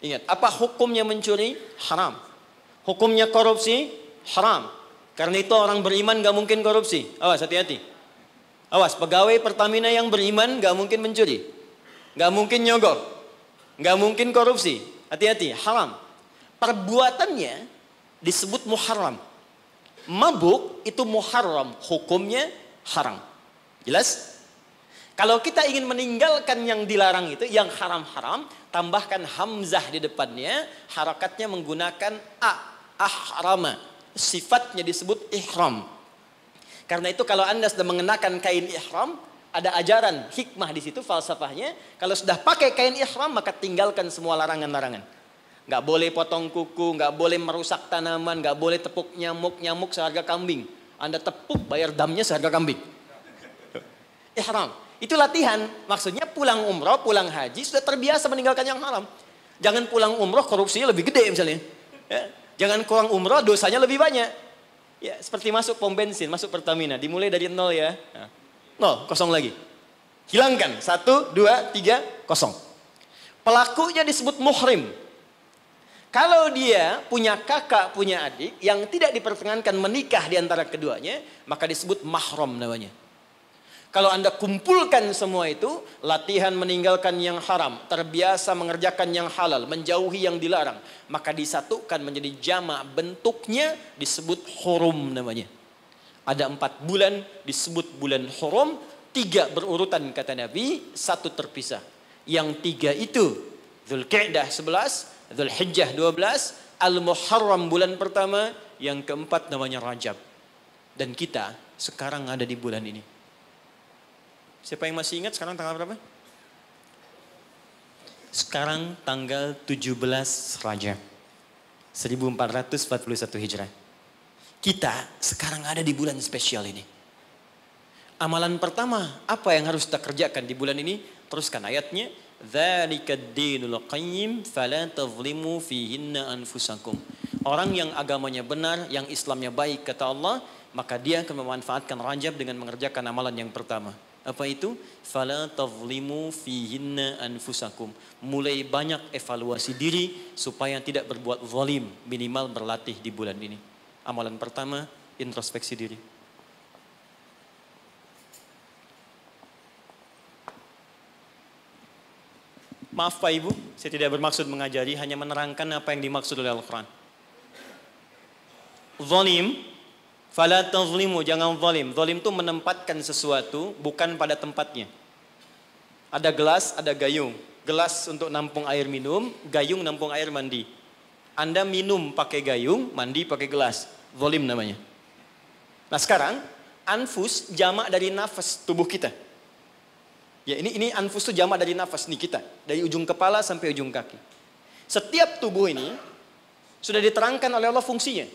Ingat, apa hukumnya mencuri? Haram. Hukumnya korupsi? Haram. Karena itu orang beriman gak mungkin korupsi. Awas, hati-hati. Awas, pegawai Pertamina yang beriman gak mungkin mencuri. Gak mungkin nyogok. Gak mungkin korupsi. Hati-hati, haram. Perbuatannya disebut muharram. Mabuk itu muharram. Hukumnya haram. Jelas? Kalau kita ingin meninggalkan yang dilarang itu, yang haram-haram, tambahkan hamzah di depannya, harakatnya menggunakan ahrama. Sifatnya disebut ihram. Karena itu kalau Anda sudah mengenakan kain ihram, ada ajaran hikmah di situ, falsafahnya. Kalau sudah pakai kain ihram, maka tinggalkan semua larangan-larangan. Nggak boleh potong kuku, nggak boleh merusak tanaman, nggak boleh tepuk nyamuk, nyamuk seharga kambing. Anda tepuk, bayar damnya seharga kambing. Ihram. Itu latihan. Maksudnya pulang umroh, pulang haji, sudah terbiasa meninggalkan yang haram. Jangan pulang umroh, korupsinya lebih gede misalnya. Ya. Jangan kurang umroh, dosanya lebih banyak. Ya, seperti masuk pom bensin, masuk Pertamina. Dimulai dari 0 ya. Nah. 0, kosong lagi. Hilangkan. 1, 2, 3, kosong. Pelakunya disebut muhrim. Kalau dia punya kakak, punya adik yang tidak diperkenankan menikah di antara keduanya, maka disebut mahram namanya. Kalau Anda kumpulkan semua itu, latihan meninggalkan yang haram, terbiasa mengerjakan yang halal, menjauhi yang dilarang, maka disatukan menjadi jamak, bentuknya disebut hurum namanya. Ada 4 bulan disebut bulan hurum, 3 berurutan kata Nabi, 1 terpisah. Yang 3 itu Dzulqa'dah 11, Dzulhijjah 12, Al-Muharram bulan pertama, yang keempat namanya Rajab. Dan kita sekarang ada di bulan ini. Siapa yang masih ingat sekarang tanggal berapa? Sekarang tanggal 17 Rajab 1441 Hijrah. Kita sekarang ada di bulan spesial ini. Amalan pertama, apa yang harus kita kerjakan di bulan ini? Teruskan ayatnya. Dzalikad dinul qayyim fala tadhlimu fihinna anfusakum. Orang yang agamanya benar, yang Islamnya baik kata Allah, maka dia akan memanfaatkan Rajab dengan mengerjakan amalan yang pertama. Apa itu? Fala tadhlimu fihinna anfusakum. Mulai banyak evaluasi diri supaya tidak berbuat zalim, minimal berlatih di bulan ini. Amalan pertama, introspeksi diri. Maaf Pak Ibu, saya tidak bermaksud mengajari, hanya menerangkan apa yang dimaksud oleh Al-Quran. Zalim, fala tazlimu, jangan zalim. Zalim itu menempatkan sesuatu bukan pada tempatnya. Ada gelas, ada gayung. Gelas untuk nampung air minum, gayung nampung air mandi. Anda minum pakai gayung, mandi pakai gelas. Zalim namanya. Nah sekarang, anfus jamak dari nafas tubuh kita. Ya ini anfus itu jamak dari nafas nih kita. Dari ujung kepala sampai ujung kaki. Setiap tubuh ini sudah diterangkan oleh Allah fungsinya.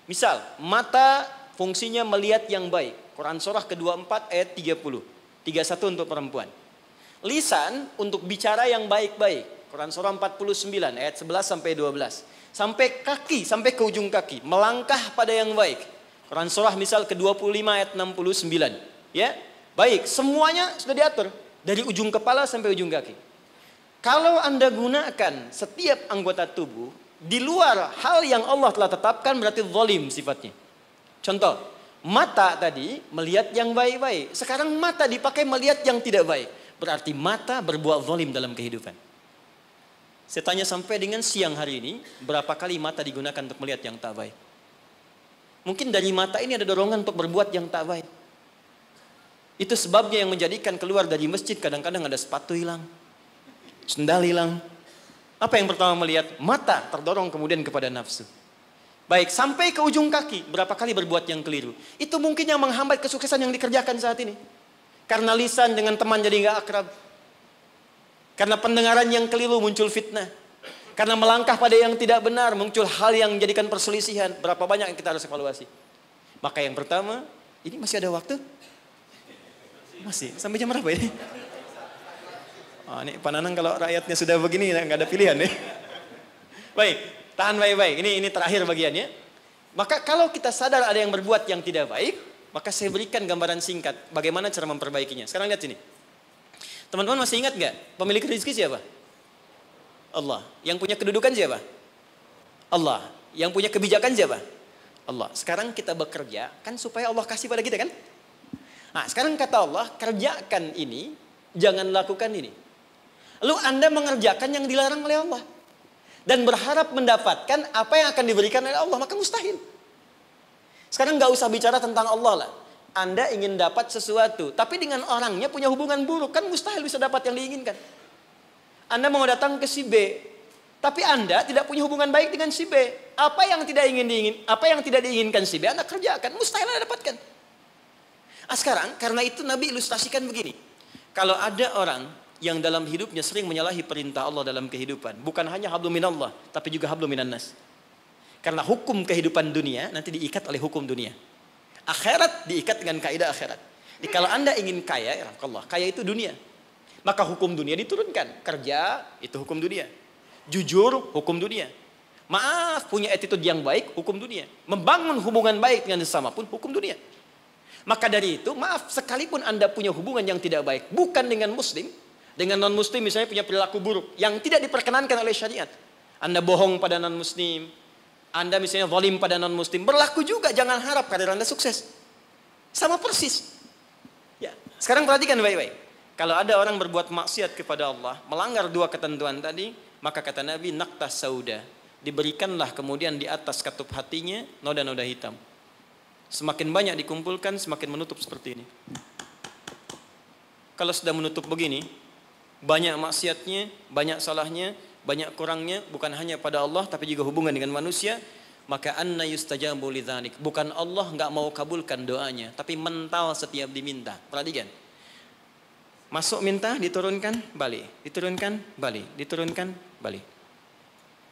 Misal, mata fungsinya melihat yang baik. Quran surah ke-24 ayat 30. 31 untuk perempuan. Lisan untuk bicara yang baik-baik. Quran surah 49 ayat 11 sampai 12. Sampai kaki, sampai ke ujung kaki. Melangkah pada yang baik. Quran surah misal ke-25 ayat 69. Ya, baik, semuanya sudah diatur. Dari ujung kepala sampai ujung kaki. Kalau Anda gunakan setiap anggota tubuh di luar hal yang Allah telah tetapkan, berarti zalim sifatnya. Contoh, mata tadi melihat yang baik-baik. Sekarang mata dipakai melihat yang tidak baik. Berarti mata berbuat zalim dalam kehidupan. Saya tanya sampai dengan siang hari ini, berapa kali mata digunakan untuk melihat yang tak baik? Mungkin dari mata ini ada dorongan untuk berbuat yang tak baik. Itu sebabnya yang menjadikan keluar dari masjid kadang-kadang ada sepatu hilang, sendal hilang. Apa yang pertama melihat? Mata terdorong kemudian kepada nafsu. Baik, sampai ke ujung kaki, berapa kali berbuat yang keliru. Itu mungkin yang menghambat kesuksesan yang dikerjakan saat ini. Karena lisan dengan teman jadi nggak akrab. Karena pendengaran yang keliru muncul fitnah. Karena melangkah pada yang tidak benar muncul hal yang menjadikan perselisihan. Berapa banyak yang kita harus evaluasi. Maka yang pertama, ini masih ada waktu? Masih, sampai jam berapa ini? Ini Pak Nanang kalau rakyatnya sudah begini nggak ada pilihan nih. Baik, tahan baik-baik. Ini terakhir bagiannya. Maka kalau kita sadar ada yang berbuat yang tidak baik, maka saya berikan gambaran singkat bagaimana cara memperbaikinya. Sekarang lihat sini. Teman-teman masih ingat nggak pemilik rezeki siapa? Allah. Yang punya kedudukan siapa? Allah. Yang punya kebijakan siapa? Allah. Sekarang kita bekerja kan supaya Allah kasih pada kita kan? Nah, sekarang kata Allah, kerjakan ini, jangan lakukan ini. Lalu Anda mengerjakan yang dilarang oleh Allah dan berharap mendapatkan apa yang akan diberikan oleh Allah, maka mustahil. Sekarang nggak usah bicara tentang Allah lah. Anda ingin dapat sesuatu, tapi dengan orangnya punya hubungan buruk, kan mustahil bisa dapat yang diinginkan. Anda mau datang ke si B, tapi Anda tidak punya hubungan baik dengan si B. Apa yang tidak diinginkan si B, Anda kerjakan, mustahil Anda dapatkan. Sekarang, karena itu Nabi ilustrasikan begini. Kalau ada orang yang dalam hidupnya sering menyalahi perintah Allah dalam kehidupan, bukan hanya hablum minallah, tapi juga hablum minannas. Karena hukum kehidupan dunia nanti diikat oleh hukum dunia. Akhirat diikat dengan kaidah akhirat. Jadi kalau Anda ingin kaya, ya Allah, kaya itu dunia. Maka hukum dunia diturunkan. Kerja itu hukum dunia. Jujur hukum dunia. Maaf, punya attitude yang baik hukum dunia. Membangun hubungan baik dengan sesama pun hukum dunia. Maka dari itu, maaf, sekalipun Anda punya hubungan yang tidak baik, bukan dengan muslim, dengan non-muslim misalnya punya perilaku buruk yang tidak diperkenankan oleh syariat. Anda bohong pada non-muslim, Anda misalnya zalim pada non-muslim, berlaku juga, jangan harap karir Anda sukses. Sama persis. Ya, sekarang perhatikan baik-baik. Kalau ada orang berbuat maksiat kepada Allah, melanggar dua ketentuan tadi, maka kata Nabi, naqtas sauda, diberikanlah kemudian di atas katup hatinya noda-noda hitam. Semakin banyak dikumpulkan, semakin menutup seperti ini. Kalau sudah menutup begini, banyak maksiatnya, banyak salahnya, banyak kurangnya, bukan hanya pada Allah, tapi juga hubungan dengan manusia, maka anna yustajabu lidzalik. Bukan Allah nggak mau kabulkan doanya, tapi mental setiap diminta. Perhatikan. Masuk minta, diturunkan, balik. Diturunkan, balik. Diturunkan, balik.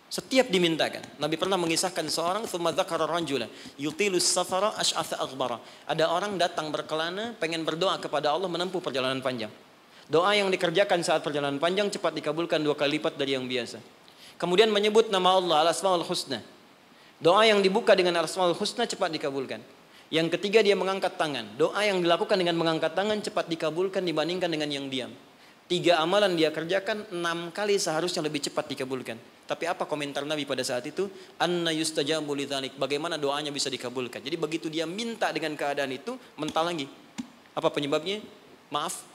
Setiap dimintakan. Nabi pernah mengisahkan seorang thumma dzakara rajulan yutilus safara asy'atha aghbara. Ada orang datang berkelana pengen berdoa kepada Allah menempuh perjalanan panjang. Doa yang dikerjakan saat perjalanan panjang cepat dikabulkan 2 kali lipat dari yang biasa. Kemudian menyebut nama Allah al-asmaul husna. Doa yang dibuka dengan al-asmaul husna cepat dikabulkan. Yang ketiga dia mengangkat tangan. Doa yang dilakukan dengan mengangkat tangan cepat dikabulkan dibandingkan dengan yang diam. 3 amalan dia kerjakan 6 kali seharusnya lebih cepat dikabulkan. Tapi apa komentar Nabi pada saat itu? Anna yustajabu lidzalik. Bagaimana doanya bisa dikabulkan? Jadi begitu dia minta dengan keadaan itu, mental lagi. Apa penyebabnya? Maaf.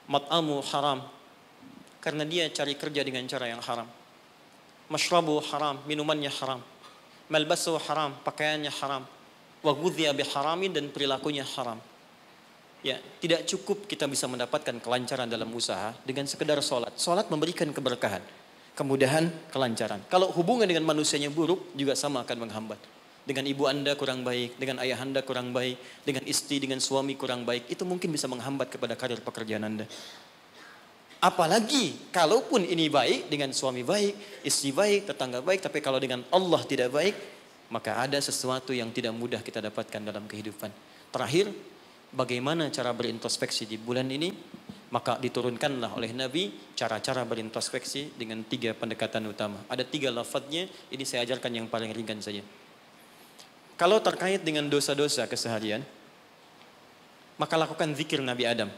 Mat'amu haram. Karena dia cari kerja dengan cara yang haram. Mashrabu haram, minumannya haram. Malbasu haram, pakaiannya haram. Wa ghudhiya biharamin, dan perilakunya haram. Ya, tidak cukup kita bisa mendapatkan kelancaran dalam usaha dengan sekedar sholat. Sholat memberikan keberkahan, kemudahan, kelancaran. Kalau hubungan dengan manusianya buruk, juga sama akan menghambat. Dengan ibu Anda kurang baik, dengan ayah Anda kurang baik, dengan istri, dengan suami kurang baik, itu mungkin bisa menghambat kepada karir pekerjaan Anda. Apalagi kalaupun ini baik, dengan suami baik, istri baik, tetangga baik, tapi kalau dengan Allah tidak baik, maka ada sesuatu yang tidak mudah kita dapatkan dalam kehidupan. Terakhir, bagaimana cara berintrospeksi di bulan ini? Maka diturunkanlah oleh Nabi cara-cara berintrospeksi dengan 3 pendekatan utama. Ada 3 lafadznya, ini saya ajarkan yang paling ringan saja. Kalau terkait dengan dosa-dosa keseharian, maka lakukan zikir Nabi Adam.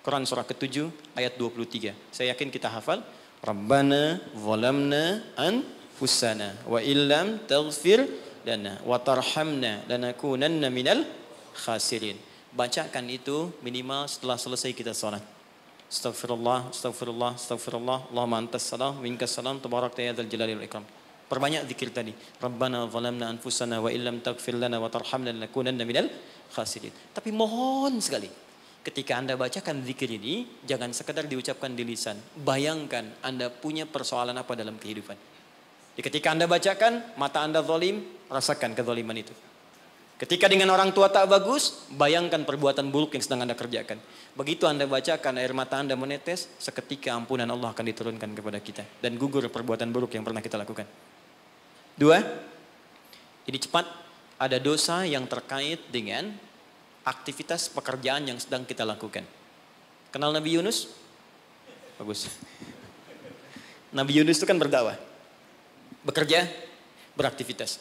Quran surah ke-7 ayat 23. Saya yakin kita hafal. Rabbana zalamna anfusana wa illam taghfir lana wa tarhamna lanakunanna minal khasirin. Bacakan itu minimal setelah selesai kita salat. Astaghfirullah, astaghfirullah, astaghfirullah. Allahumma antas salam, minkas salam, tabarakta ya dzal jalali wal ikram. Perbanyak zikir tadi. Rabbana zalamna anfusana wa illam taghfir lana wa tarhamna lanakunanna minal khasirin. Tapi mohon sekali, ketika Anda bacakan zikir ini, jangan sekedar diucapkan di lisan. Bayangkan Anda punya persoalan apa dalam kehidupan. Jadi ketika Anda bacakan, mata Anda zalim, rasakan kezaliman itu. Ketika dengan orang tua tak bagus, bayangkan perbuatan buruk yang sedang Anda kerjakan. Begitu Anda bacakan, air mata Anda menetes, seketika ampunan Allah akan diturunkan kepada kita. Dan gugur perbuatan buruk yang pernah kita lakukan. 2, ini cepat, ada dosa yang terkait dengan aktivitas pekerjaan yang sedang kita lakukan. Kenal Nabi Yunus? Bagus. Nabi Yunus itu kan berdakwah. Bekerja, beraktivitas.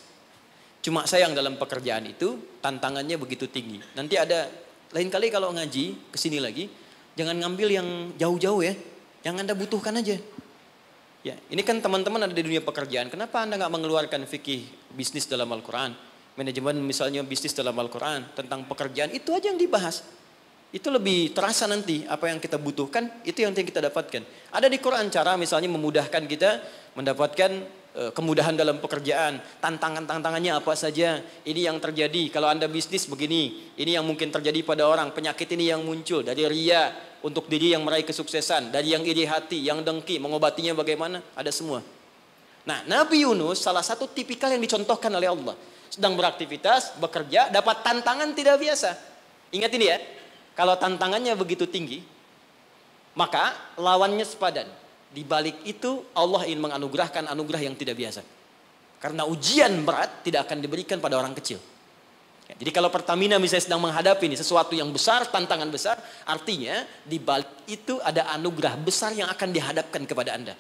Cuma sayang dalam pekerjaan itu tantangannya begitu tinggi. Nanti ada, lain kali kalau ngaji kesini lagi, jangan ngambil yang jauh-jauh ya. Yang Anda butuhkan aja. Ya, ini kan teman-teman ada di dunia pekerjaan. Kenapa Anda nggak mengeluarkan fikih bisnis dalam Al-Quran? Manajemen misalnya bisnis dalam Al-Quran. Tentang pekerjaan, itu aja yang dibahas. Itu lebih terasa nanti apa yang kita butuhkan, itu yang kita dapatkan. Ada di Quran cara misalnya memudahkan kita mendapatkan kemudahan dalam pekerjaan. Tantangannya apa saja. Ini yang terjadi kalau Anda bisnis begini. Ini yang mungkin terjadi pada orang. Penyakit ini yang muncul dari ria untuk diri yang meraih kesuksesan. Dari yang iri hati, yang dengki, mengobatinya bagaimana. Ada semua. Nah, Nabi Yunus salah satu tipikal yang dicontohkan oleh Allah. Sedang beraktivitas, bekerja, dapat tantangan tidak biasa. Ingat ini ya. Kalau tantangannya begitu tinggi, maka lawannya sepadan. Di balik itu Allah ingin menganugerahkan anugerah yang tidak biasa. Karena ujian berat tidak akan diberikan pada orang kecil. Jadi kalau Pertamina misalnya sedang menghadapi ini sesuatu yang besar, tantangan besar, artinya di balik itu ada anugerah besar yang akan dihadapkan kepada Anda.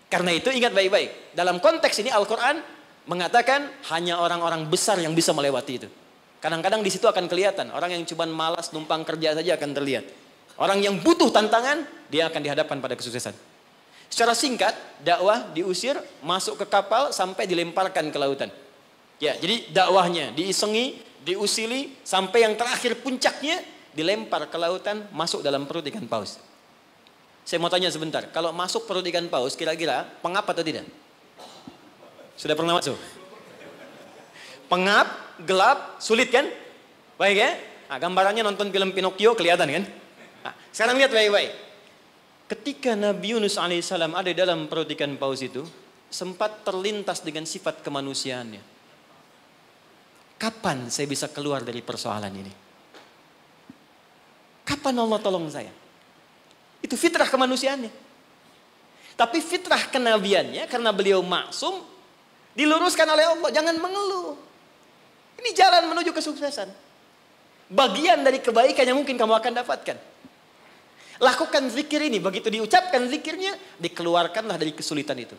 Karena itu ingat baik-baik. Dalam konteks ini Al-Quran mengatakan hanya orang-orang besar yang bisa melewati itu. Kadang-kadang di situ akan kelihatan. Orang yang cuma malas numpang kerja saja akan terlihat. Orang yang butuh tantangan, dia akan dihadapkan pada kesuksesan. Secara singkat, dakwah diusir, masuk ke kapal, sampai dilemparkan ke lautan. Ya, jadi dakwahnya diisengi, diusili, sampai yang terakhir puncaknya, dilempar ke lautan, masuk dalam perut ikan paus. Saya mau tanya sebentar, kalau masuk perut ikan paus, kira-kira pengap atau tidak? Sudah pernah masuk? Pengap, gelap, sulit kan? Baik ya? Nah, gambarannya nonton film Pinocchio kelihatan kan? Nah, sekarang lihat baik-baik. Ketika Nabi Yunus alaihissalam ada dalam perut ikan paus itu, sempat terlintas dengan sifat kemanusiaannya. Kapan saya bisa keluar dari persoalan ini? Kapan Allah tolong saya? Itu fitrah kemanusiaannya. Tapi fitrah kenabiannya, karena beliau maksum, diluruskan oleh Allah. Jangan mengeluh. Ini jalan menuju kesuksesan. Bagian dari kebaikan yang mungkin kamu akan dapatkan. Lakukan zikir ini, begitu diucapkan zikirnya, dikeluarkanlah dari kesulitan itu.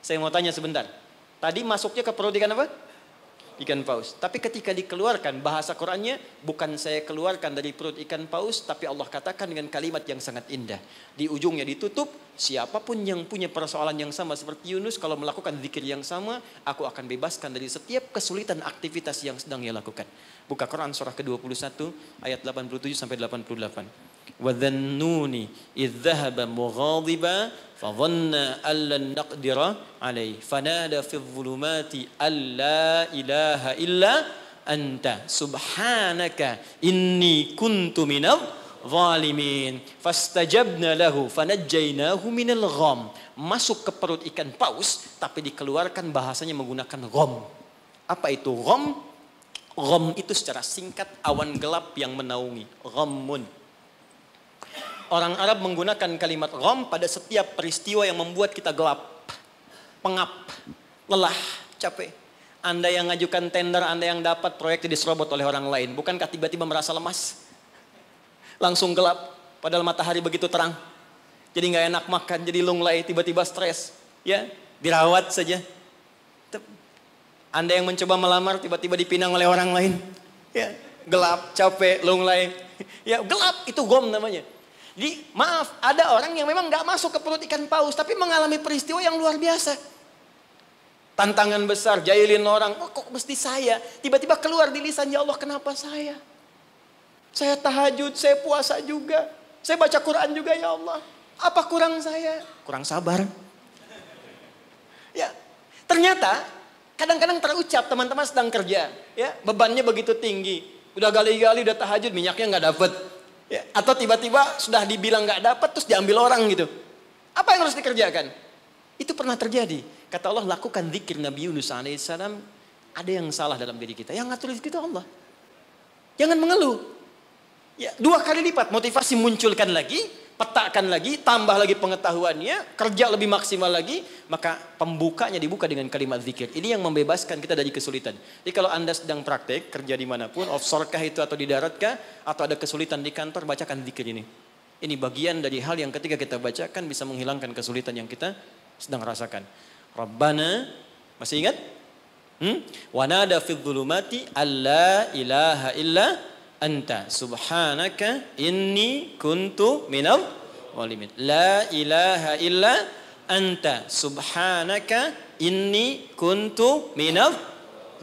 Saya mau tanya sebentar. Tadi masuknya ke perut ikan apa? Ikan paus. Tapi ketika dikeluarkan, bahasa Qurannya, bukan saya keluarkan dari perut ikan paus, tapi Allah katakan dengan kalimat yang sangat indah. Di ujungnya ditutup, siapapun yang punya persoalan yang sama seperti Yunus, kalau melakukan zikir yang sama, aku akan bebaskan dari setiap kesulitan aktivitas yang sedang ia lakukan. Buka Quran surah ke-21, ayat 87 sampai 88. وَذَنُّونِ إِذْ ذَهَبَ مُغَاضِبًا فَظَنَّ أَن لَّن نَّقْدِرَ عَلَيْهِ فَنَادَى فِي الظُّلُمَاتِ أَن لَّا إِلَٰهَ إِلَّا أَنتَ سُبْحَانَكَ إِنِّي كُنتُ مِنَ الظَّالِمِينَ فَاسْتَجَبْنَا لَهُ فَنَجَّيْنَاهُ مِنَ الْغَمِّ. Masuk ke perut ikan paus, tapi dikeluarkan bahasanya menggunakan gham. Apa itu gham? Gham itu secara singkat awan gelap yang menaungi. Ghammun. Orang Arab menggunakan kalimat gham pada setiap peristiwa yang membuat kita gelap, pengap, lelah, capek. Anda yang ngajukan tender, Anda yang dapat proyek diserobot oleh orang lain. Bukankah tiba-tiba merasa lemas? Langsung gelap, padahal matahari begitu terang. Jadi nggak enak makan, jadi lunglai, tiba-tiba stres. Ya, dirawat saja. Anda yang mencoba melamar, tiba-tiba dipinang oleh orang lain. Ya, gelap, capek, lunglai. Ya, gelap, itu gham namanya. Jadi maaf, ada orang yang memang gak masuk ke perut ikan paus, tapi mengalami peristiwa yang luar biasa. Tantangan besar, jahilin orang, oh, kok mesti saya? Tiba-tiba keluar di lisan, ya Allah kenapa saya? Saya tahajud, saya puasa juga. Saya baca Quran juga ya Allah. Apa kurang saya? Kurang sabar. Ya, ternyata kadang-kadang terucap teman-teman sedang kerja. Ya, bebannya begitu tinggi. Udah gali-gali, udah tahajud, minyaknya gak dapet. Ya, atau tiba-tiba sudah dibilang nggak dapat terus diambil orang gitu. Apa yang harus dikerjakan? Itu pernah terjadi. Kata Allah, lakukan zikir Nabi Yunus alaihissalam. Ada yang salah dalam diri kita. Yang ngatur itu Allah. Jangan mengeluh. Ya, 2 kali lipat motivasi munculkan lagi, petakan lagi, tambah lagi pengetahuannya, kerja lebih maksimal lagi, maka pembukanya dibuka dengan kalimat zikir. Ini yang membebaskan kita dari kesulitan. Jadi kalau Anda sedang praktek, kerja dimanapun, offshore kah itu atau di darat kah, atau ada kesulitan di kantor, bacakan zikir ini. Ini bagian dari hal yang ketika kita bacakan bisa menghilangkan kesulitan yang kita sedang rasakan. Rabbana, masih ingat? Wa nada fil dhulumati alla ilaha illa anta subhanaka inni kuntu minal zalimin. La ilaha illa anta subhanaka inni kuntu minal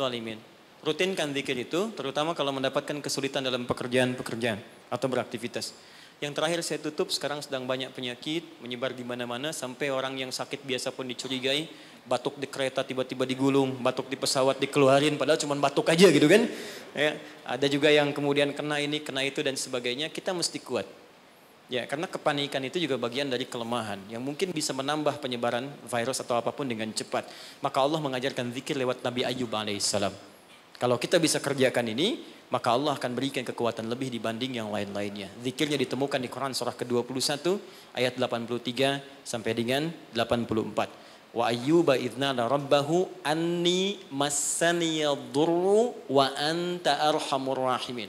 zalimin. Rutinkan zikir itu, terutama kalau mendapatkan kesulitan dalam pekerjaan-pekerjaan atau beraktivitas. Yang terakhir saya tutup, sekarang sedang banyak penyakit menyebar di mana-mana sampai orang yang sakit biasa pun dicurigai, batuk di kereta tiba-tiba digulung, batuk di pesawat dikeluarin padahal cuma batuk aja gitu kan. Ya, ada juga yang kemudian kena ini, kena itu dan sebagainya. Kita mesti kuat. Ya, karena kepanikan itu juga bagian dari kelemahan yang mungkin bisa menambah penyebaran virus atau apapun dengan cepat. Maka Allah mengajarkan zikir lewat Nabi Ayyub alaihissalam. Kalau kita bisa kerjakan ini, maka Allah akan berikan kekuatan lebih dibanding yang lain-lainnya. Zikirnya ditemukan di Quran surah ke-21 ayat 83 sampai dengan 84. Wa ayyuba idznada rabbahu anni massaniyadurru wa anta arhamur rahimin.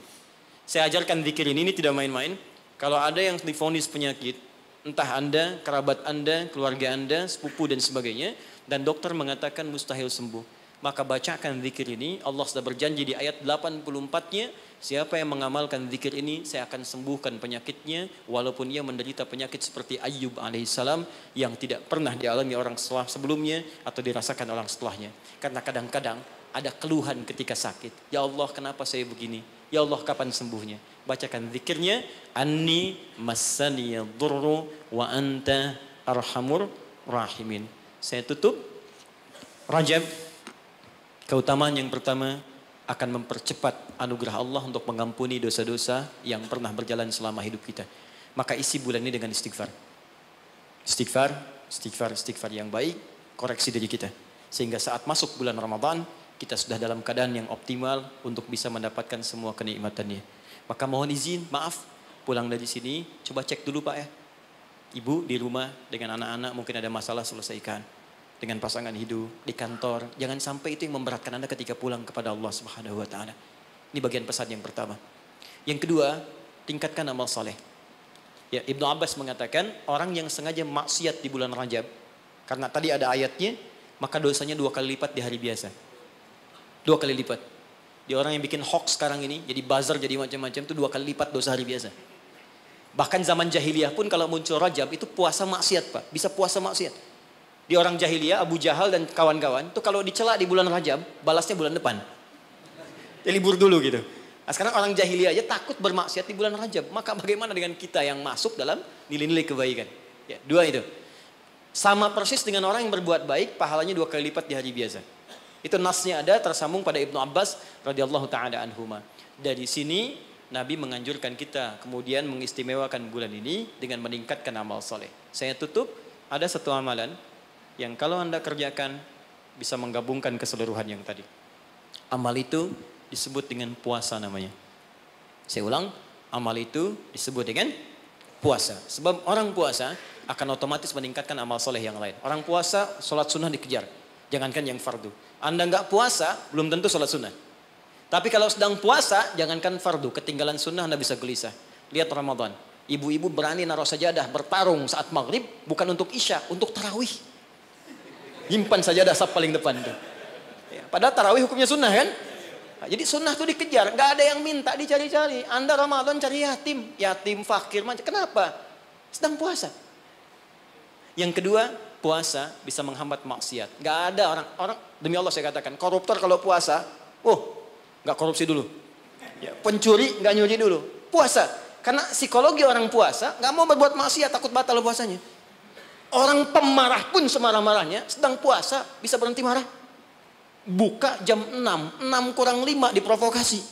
Saya ajarkan zikir ini tidak main-main. Kalau ada yang divonis penyakit, entah Anda, kerabat Anda, keluarga Anda, sepupu dan sebagainya, dan dokter mengatakan mustahil sembuh, maka bacakan zikir ini. Allah sudah berjanji di ayat 84-nya, siapa yang mengamalkan zikir ini, saya akan sembuhkan penyakitnya, walaupun ia menderita penyakit seperti Ayyub alaihissalam yang tidak pernah dialami orang sebelumnya atau dirasakan orang setelahnya. Karena kadang-kadang ada keluhan ketika sakit. Ya Allah, kenapa saya begini? Ya Allah, kapan sembuhnya? Bacakan zikirnya, Anni massaniyadurru wa anta arhamur rahimin. Saya tutup. Rajab, keutamaan yang pertama akan mempercepat anugerah Allah untuk mengampuni dosa-dosa yang pernah berjalan selama hidup kita. Maka isi bulan ini dengan istighfar. Istighfar yang baik, koreksi diri kita. Sehingga saat masuk bulan Ramadan, kita sudah dalam keadaan yang optimal untuk bisa mendapatkan semua kenikmatannya. Maka mohon izin, maaf, pulang dari sini, coba cek dulu Pak ya. Ibu di rumah dengan anak-anak mungkin ada masalah, selesaikan. Dengan pasangan hidup, di kantor. Jangan sampai itu yang memberatkan Anda ketika pulang kepada Allah Subhanahu wa Ta'ala. Ini bagian pesan yang pertama. Yang kedua, tingkatkan amal saleh. Ya, Ibnu Abbas mengatakan, orang yang sengaja maksiat di bulan Rajab, karena tadi ada ayatnya, maka dosanya 2 kali lipat di hari biasa. 2 kali lipat. Di orang yang bikin hoax sekarang ini, jadi buzzer, jadi macam-macam, itu 2 kali lipat dosa hari biasa. Bahkan zaman jahiliyah pun kalau muncul Rajab, itu puasa maksiat Pak. Bisa puasa maksiat. Di orang jahiliyah, Abu Jahal dan kawan-kawan, itu kalau dicela di bulan Rajab, balasnya bulan depan. Dia libur dulu gitu. Nah, sekarang orang jahiliyah aja takut bermaksiat di bulan Rajab. Maka bagaimana dengan kita yang masuk dalam nilai-nilai kebaikan? Ya, 2 itu. Sama persis dengan orang yang berbuat baik, pahalanya 2 kali lipat di hari biasa. Itu nasnya ada tersambung pada Ibnu Abbas radhiyallahu taala anhuma. Dari sini Nabi menganjurkan kita kemudian mengistimewakan bulan ini dengan meningkatkan amal soleh. Saya tutup, ada satu amalan yang kalau Anda kerjakan bisa menggabungkan keseluruhan yang tadi. Amal itu disebut dengan puasa namanya. Saya ulang, amal itu disebut dengan puasa. Sebab orang puasa akan otomatis meningkatkan amal soleh yang lain. Orang puasa, sholat sunnah dikejar. Jangankan yang fardu. Anda nggak puasa, belum tentu sholat sunnah. Tapi kalau sedang puasa, jangankan fardu. Ketinggalan sunnah Anda bisa gelisah. Lihat Ramadan. Ibu-ibu berani naruh sajadah bertarung saat maghrib. Bukan untuk isya, untuk tarawih. Himpan sajadah saf paling depan tuh. Ya, padahal tarawih hukumnya sunnah kan? Nah, jadi sunnah tuh dikejar. Nggak ada yang minta, dicari-cari. Anda Ramadan cari yatim. Yatim, fakir, macam. Kenapa? Sedang puasa. Yang kedua, puasa bisa menghambat maksiat. Nggak ada orang demi Allah saya katakan, koruptor kalau puasa, nggak korupsi dulu. Ya, pencuri nggak nyuri dulu. Puasa. Karena psikologi orang puasa nggak mau berbuat maksiat, takut batal puasanya. Orang pemarah pun semarah-marahnya sedang puasa bisa berhenti marah. Buka jam 6 kurang 5 diprovokasi.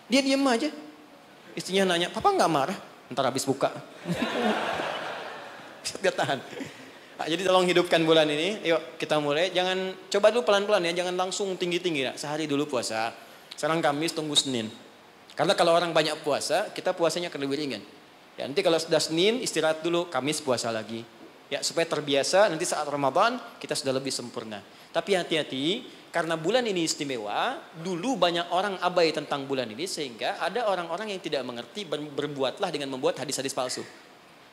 Dia diam aja. Istrinya nanya, "Papa nggak marah?" Ntar habis buka. Dia tahan. Nah, jadi tolong hidupkan bulan ini. Yuk kita mulai. Jangan coba dulu pelan-pelan ya. Jangan langsung tinggi-tinggi. Sehari dulu puasa. Sekarang Kamis tunggu Senin. Karena kalau orang banyak puasa, kita puasanya akan lebih ringan. Ya, nanti kalau sudah Senin istirahat dulu. Kamis puasa lagi. Ya, supaya terbiasa nanti saat Ramadan kita sudah lebih sempurna. Tapi hati-hati, karena bulan ini istimewa, dulu banyak orang abai tentang bulan ini sehingga ada orang-orang yang tidak mengerti, berbuatlah dengan membuat hadis-hadis palsu.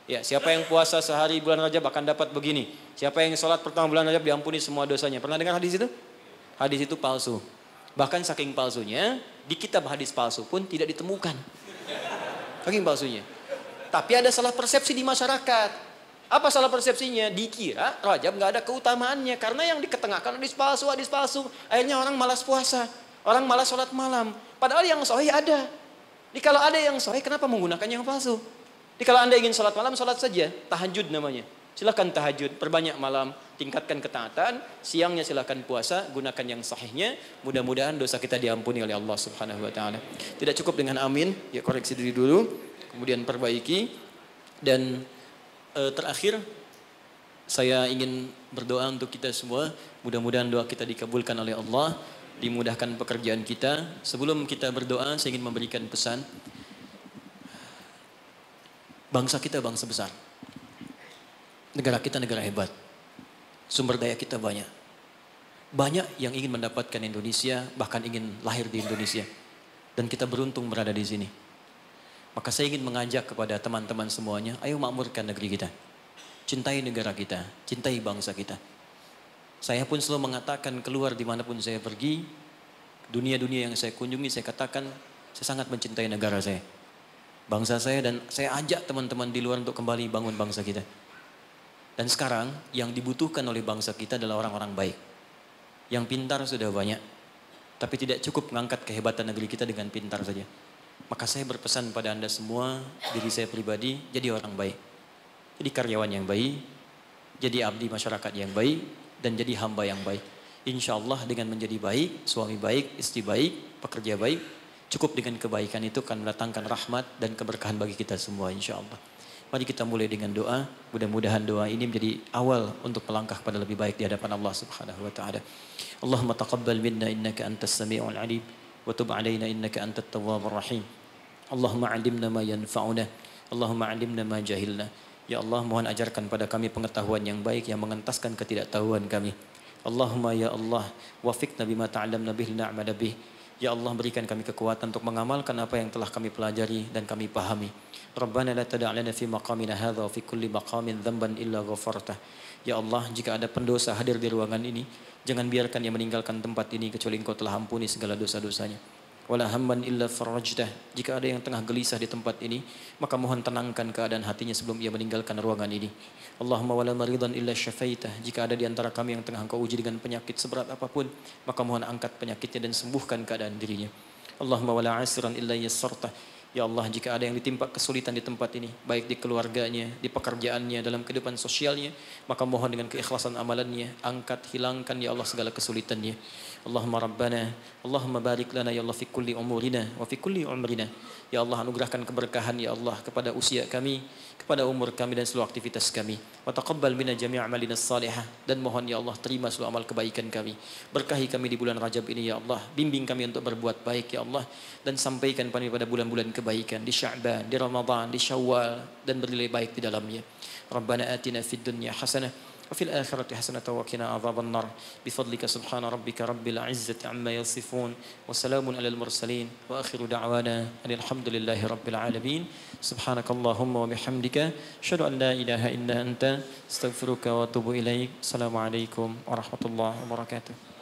Ya, siapa yang puasa sehari bulan Rajab akan dapat begini. Siapa yang sholat pertama bulan Rajab diampuni semua dosanya. Pernah dengar hadis itu? Hadis itu palsu. Bahkan saking palsunya, di kitab hadis palsu pun tidak ditemukan. Saking palsunya. Tapi ada salah persepsi di masyarakat. Apa salah persepsinya? Dikira Rajab nggak ada keutamaannya karena yang diketengahkan hadis palsu. Akhirnya orang malas puasa, orang malas sholat malam. Padahal yang sahih ada. Jadi kalau ada yang sahih, kenapa menggunakan yang palsu? Jadi kalau Anda ingin sholat malam, sholat saja, tahajud namanya. Silakan tahajud, perbanyak malam, tingkatkan ketaatan. Siangnya silakan puasa, gunakan yang sahihnya. Mudah-mudahan dosa kita diampuni oleh Allah Subhanahu Wa Taala. Tidak cukup dengan amin, ya koreksi diri dulu, kemudian perbaiki dan terakhir, saya ingin berdoa untuk kita semua. Mudah-mudahan doa kita dikabulkan oleh Allah, dimudahkan pekerjaan kita. Sebelum kita berdoa, saya ingin memberikan pesan. Bangsa kita bangsa besar. Negara kita negara hebat. Sumber daya kita banyak. Banyak yang ingin mendapatkan Indonesia, bahkan ingin lahir di Indonesia. Dan kita beruntung berada di sini. Maka saya ingin mengajak kepada teman-teman semuanya, ayo makmurkan negeri kita. Cintai negara kita, cintai bangsa kita. Saya pun selalu mengatakan keluar dimanapun saya pergi, dunia-dunia yang saya kunjungi, saya katakan saya sangat mencintai negara saya. Bangsa saya dan saya ajak teman-teman di luar untuk kembali bangun bangsa kita. Dan sekarang yang dibutuhkan oleh bangsa kita adalah orang-orang baik. Yang pintar sudah banyak, tapi tidak cukup mengangkat kehebatan negeri kita dengan pintar saja. Maka saya berpesan pada Anda semua, diri saya pribadi, jadi orang baik. Jadi karyawan yang baik, jadi abdi masyarakat yang baik, dan jadi hamba yang baik. Insya Allah dengan menjadi baik, suami baik, istri baik, pekerja baik, cukup dengan kebaikan itu akan mendatangkan rahmat dan keberkahan bagi kita semua insya Allah. Mari kita mulai dengan doa, mudah-mudahan doa ini menjadi awal untuk melangkah pada lebih baik di hadapan Allah Subhanahu Wa Taala. Allahumma taqabbal minna innaka antas sami'ul alim, wa tub alaina innaka antat tawwabur rahim. Allahumma 'allimna ma yanfa'una, Allahumma 'allimna ma jahilna. Ya Allah, mohon ajarkan pada kami pengetahuan yang baik yang mengentaskan ketidaktahuan kami. Allahumma ya Allah, wafiqna bima ta'allamna bihi na'mala bih. Ya Allah, berikan kami kekuatan untuk mengamalkan apa yang telah kami pelajari dan kami pahami. Rabbana la tada' lana fi maqamina hadha wa fi kulli maqamin dhanban illa ghafartah. Ya Allah, jika ada pendosa hadir di ruangan ini, jangan biarkan dia meninggalkan tempat ini kecuali Engkau telah ampuni segala dosa-dosanya. Wala hamman illa farajtah. Jika ada yang tengah gelisah di tempat ini, maka mohon tenangkan keadaan hatinya sebelum ia meninggalkan ruangan ini. Allahumma wala maridan illa syafaitah. Jika ada di antara kami yang tengah Engkau uji dengan penyakit seberat apapun, maka mohon angkat penyakitnya dan sembuhkan keadaan dirinya. Allahumma wala asiran illa yassartah. Ya Allah, jika ada yang ditimpa kesulitan di tempat ini, baik di keluarganya, di pekerjaannya, dalam kehidupan sosialnya, maka mohon dengan keikhlasan amalannya, angkat, hilangkan ya Allah segala kesulitannya. Allahumma Rabbana, Allahumma barik lana ya Allah fi kulli umurina wa fi kulli umrina. Ya Allah, anugerahkan keberkahan ya Allah kepada usia kami, kepada umur kami dan seluruh aktivitas kami. Wa taqabbal minna jami' amalina salihah, dan mohon ya Allah terima seluruh amal kebaikan kami. Berkahi kami di bulan Rajab ini ya Allah, bimbing kami untuk berbuat baik ya Allah, dan sampaikan kami pada bulan-bulan kebaikan di Sya'ban, di Ramadan, di Syawal, dan bernilai baik di dalamnya. Rabbana atina fid dunya hasanah wa fil akhirati hasanah wa qina adzaban nar. Bifadlika subhana rabbika rabbil izzati amma yasifun wa salamun alal mursalin wa akhiru da'wana alhamdulillahi rabbil alamin. Subhanakallahumma wa bihamdika asyhadu an la ilaha illa anta astaghfiruka wa atubu ilaik. Assalamualaikum warahmatullahi wabarakatuh.